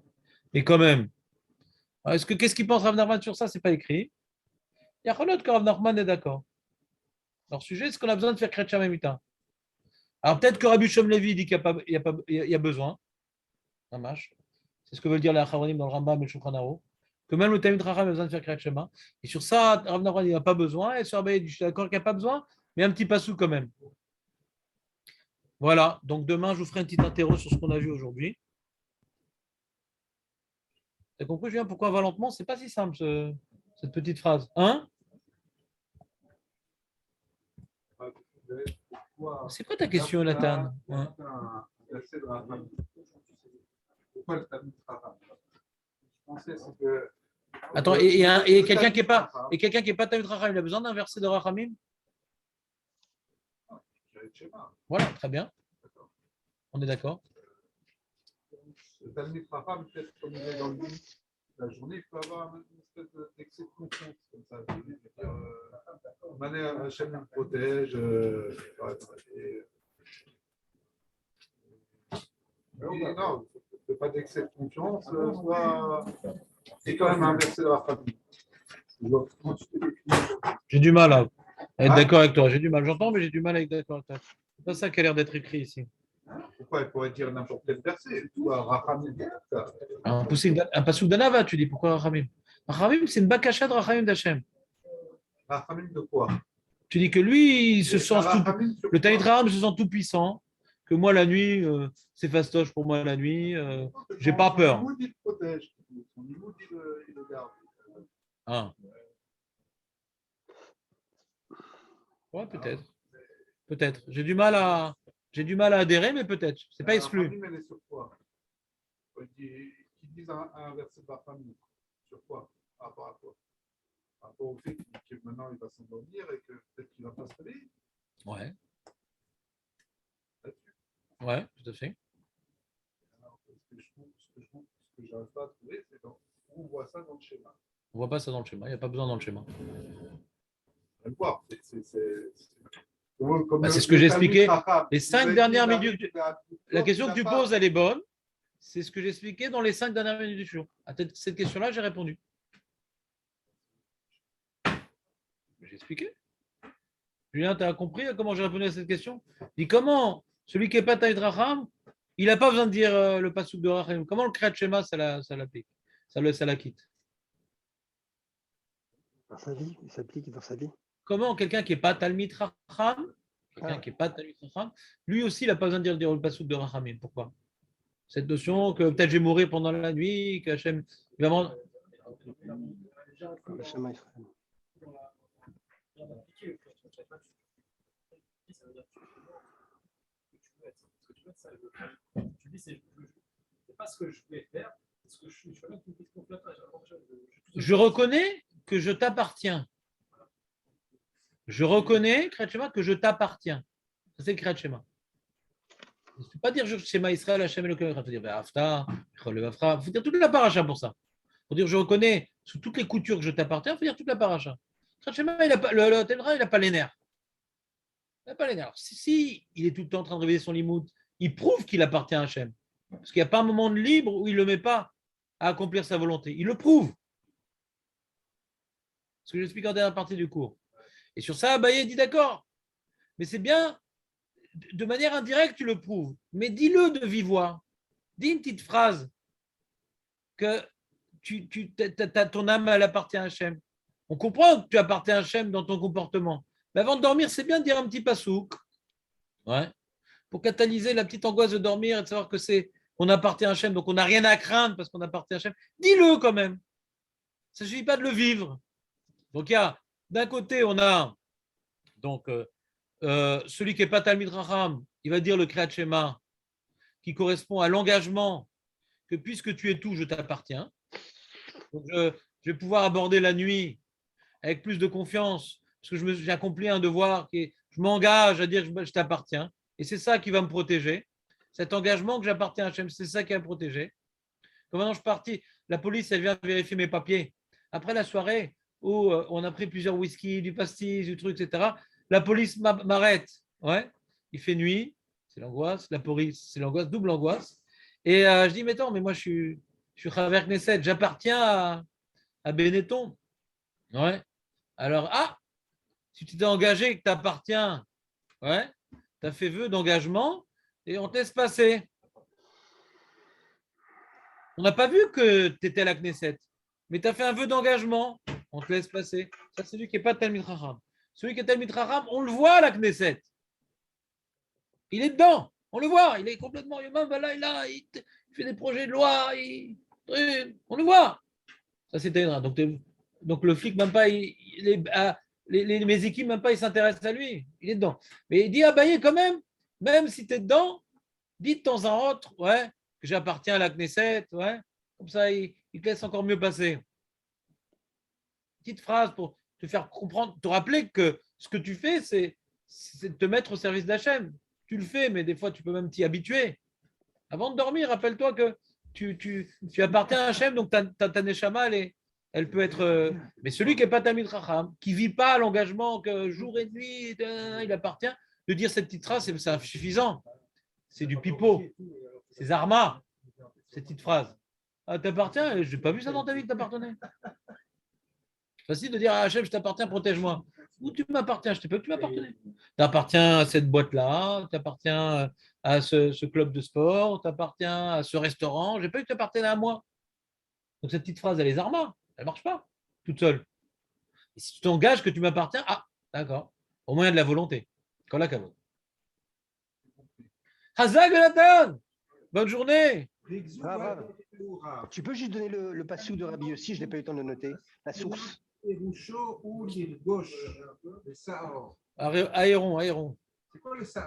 Mais quand même, qu'est-ce qu'il pense Rav Nachman sur ça? C'est pas écrit. Il y a Cholot que Rav Nachman est d'accord. Leur sujet, c'est qu'on a besoin de faire Kriyat Shema Mita. Alors peut-être que Rabbi Shom Levi dit qu'il y a besoin. C'est ce que veut dire les Acharonim dans le Rambam et le Shulchan Aruch, que même le Talmid Chacham a besoin de faire Kriyat Shema. Et sur ça, Rav Nachman il n'a pas besoin. Et sur Abaye, je suis d'accord qu'il n'y a pas besoin, mais un petit passou quand même. Voilà. Donc demain, je vous ferai un petit interro sur ce qu'on a vu aujourd'hui. Tu as compris, Julien, pourquoi on va lentement? C'est pas si simple, cette petite phrase. C'est quoi ta question, Nathan? Pourquoi le Talmid Chacham? Je pensais que. Attends, et quelqu'un qui n'est pas Talmid Chacham, il a besoin d'un verset de Rachamim? Voilà, très bien. On est d'accord. Le Talmid Chacham, peut-être comme il est dans le lit, la journée, il peut avoir une espèce d'excès de confiance comme ça. Je veux dire, Hachem nous protège. Non, pas d'excès de confiance, soit c'est quand même un verset de la famille. J'ai du mal à être d'accord avec toi. J'ai du mal. J'entends, mais j'ai du mal à être d'accord avec toi. C'est pas ça qui a l'air d'être écrit ici. Pourquoi il pourrait dire n'importe quel verset? Rachamim. Un passou d'Anava, tu dis. Pourquoi Rachamim? Rachamim, c'est une bakasha de Rachamim d'Hachem. Rachamim de quoi? Tu dis que lui, il se sent le Talmid Chacham se sent tout puissant. Que moi, la nuit, c'est fastoche pour moi la nuit. J'ai pas peur. Son il protège. Son niveau, il le garde. Ah. Ouais, peut-être. Peut-être. J'ai du mal à adhérer, mais peut-être. C'est pas exclu. Rachamim, elle est sur quoi? Qui disent un verset de la famille. Sur quoi? Par rapport à quoi? Par rapport au fait que maintenant il va s'endormir et que peut-être qu'il va pas se réveiller. Ouais. Ouais, tout à fait. Alors, ce que je que je n'arrive pas à trouver, c'est où on voit ça dans le schéma. On ne voit pas ça dans le schéma. Il n'y a pas besoin dans le schéma. On va le voir. C'est ce que j'ai expliqué. Les 5 dernières minutes. La question que tu poses, elle est bonne. C'est ce que j'ai expliqué dans les 5 dernières minutes du jour. À cette question-là, j'ai répondu. J'ai expliqué. Julien, tu as compris comment j'ai répondu à cette question? Dis comment celui qui n'est pas Taïd Raham, il n'a pas besoin de dire le pasouk de Raham. Comment le Kriyat Shema, ça l'applique, ça la quitte? Dans sa vie, il s'applique dans sa vie. Comment quelqu'un qui n'est pas Talmid Raham, lui aussi, il n'a pas besoin de dire le pasouk de Rahamim. Pourquoi? Cette notion que peut-être je vais mourir pendant la nuit, que Hachem vraiment. Le schéma Israël. Tu dis, c'est pas ce que je voulais faire, c'est ce que je suis. Je connais une question flattée. Je reconnais que je t'appartiens. Je reconnais, Kriyat Shema, que je t'appartiens. Ça, c'est le Kriyat Shema. Il ne faut pas dire Shema Israël, Hachem Elokeinu. Il faut dire Ve'afta, il faut dire toute la paracha pour ça. Il faut dire je reconnais sous toutes les coutures que je t'appartiens, il faut dire toute la paracha. Kriyat Shema, il n'a pas, le Tendra, il n'a pas les nerfs. Il n'a pas les nerfs. Alors, si il est tout le temps en train de réveiller son limoud, il prouve qu'il appartient à Hachem. Parce qu'il n'y a pas un moment de libre où il ne le met pas à accomplir sa volonté. Il le prouve. Ce que j'explique en dernière partie du cours. Et sur ça, Abaye dit d'accord. Mais c'est bien, de manière indirecte, tu le prouves. Mais dis-le de vive voix. Dis une petite phrase que ton âme, elle appartient à Hachem. On comprend que tu appartiens à Hachem dans ton comportement. Mais avant de dormir, c'est bien de dire un petit pasouk. Ouais. Pour catalyser la petite angoisse de dormir et de savoir que on appartient à Hachem, donc on n'a rien à craindre parce qu'on appartient à Hachem. Dis-le quand même. Ça ne suffit pas de le vivre. Donc, d'un côté, on a donc, celui qui n'est pas Talmid Raham, il va dire le Kriyat Shema, qui correspond à l'engagement que puisque tu es tout, je t'appartiens. Donc, je vais pouvoir aborder la nuit avec plus de confiance, parce que j'ai accompli un devoir, je m'engage à dire que je t'appartiens. Et c'est ça qui va me protéger. Cet engagement que j'appartiens à Hachem, c'est ça qui va me protéger. Quand maintenant je suis parti, la police, elle vient vérifier mes papiers. Après la soirée, où on a pris plusieurs whisky, du pastis, du truc, etc., la police m'arrête. Ouais. Il fait nuit, c'est l'angoisse. La police, c'est l'angoisse, double angoisse. Et je dis, mais attends, mais moi je suis Chaver Knesset, j'appartiens à Benetton. Ouais. Alors, si tu t'es engagé et que tu appartiens, ouais, tu as fait vœu d'engagement et on te laisse passer. On n'a pas vu que tu étais à la Knesset, mais tu as fait un vœu d'engagement, on te laisse passer. Ça, c'est celui qui n'est pas Talmid Chacham. Celui qui est Talmid Chacham, on le voit à la Knesset. Il est dedans, on le voit, il est complètement humain, il fait des projets de loi, on le voit. Ça, c'était donc le flic, même pas, mes équipes, même pas, ils s'intéressent à lui. Il est dedans. Mais il dit à Abaye quand même si tu es dedans, dis de temps en temps, ouais, que j'appartiens à la Knesset, ouais. Comme ça, il te laisse encore mieux passer. Petite phrase pour te faire comprendre, te rappeler que ce que tu fais, c'est de te mettre au service d'Hachem. Tu le fais, mais des fois, tu peux même t'y habituer. Avant de dormir, rappelle-toi que tu appartiens à Hachem, donc ta neshama, elle peut être. Mais celui qui n'est pas Talmid Chacham, qui ne vit pas l'engagement que jour et nuit, il appartient, de dire cette petite phrase, c'est insuffisant. C'est du pipeau. C'est Zarma, cette petite phrase. Ah, t'appartiens, je n'ai pas vu ça dans ta vie que t'appartenais. Facile de dire à Hachem, je t'appartiens, protège-moi. Où tu m'appartiens? Je ne sais pas que tu m'appartenais. Tu appartiens à cette boîte-là, tu appartiens à ce club de sport, tu appartiens à ce restaurant. Je n'ai pas eu que tu appartenais à moi. Donc cette petite phrase, elle est Zarma. Elle ne marche pas toute seule. Et si tu t'engages que tu m'appartiens, d'accord. Au moins, il y a de la volonté. Quand la cavote. Hazak Jonathan, bonne journée. Tu peux juste donner le passou de Rabbi aussi, je n'ai pas eu le temps de le noter. La source. Aéron. Aéron. C'est quoi le Saor?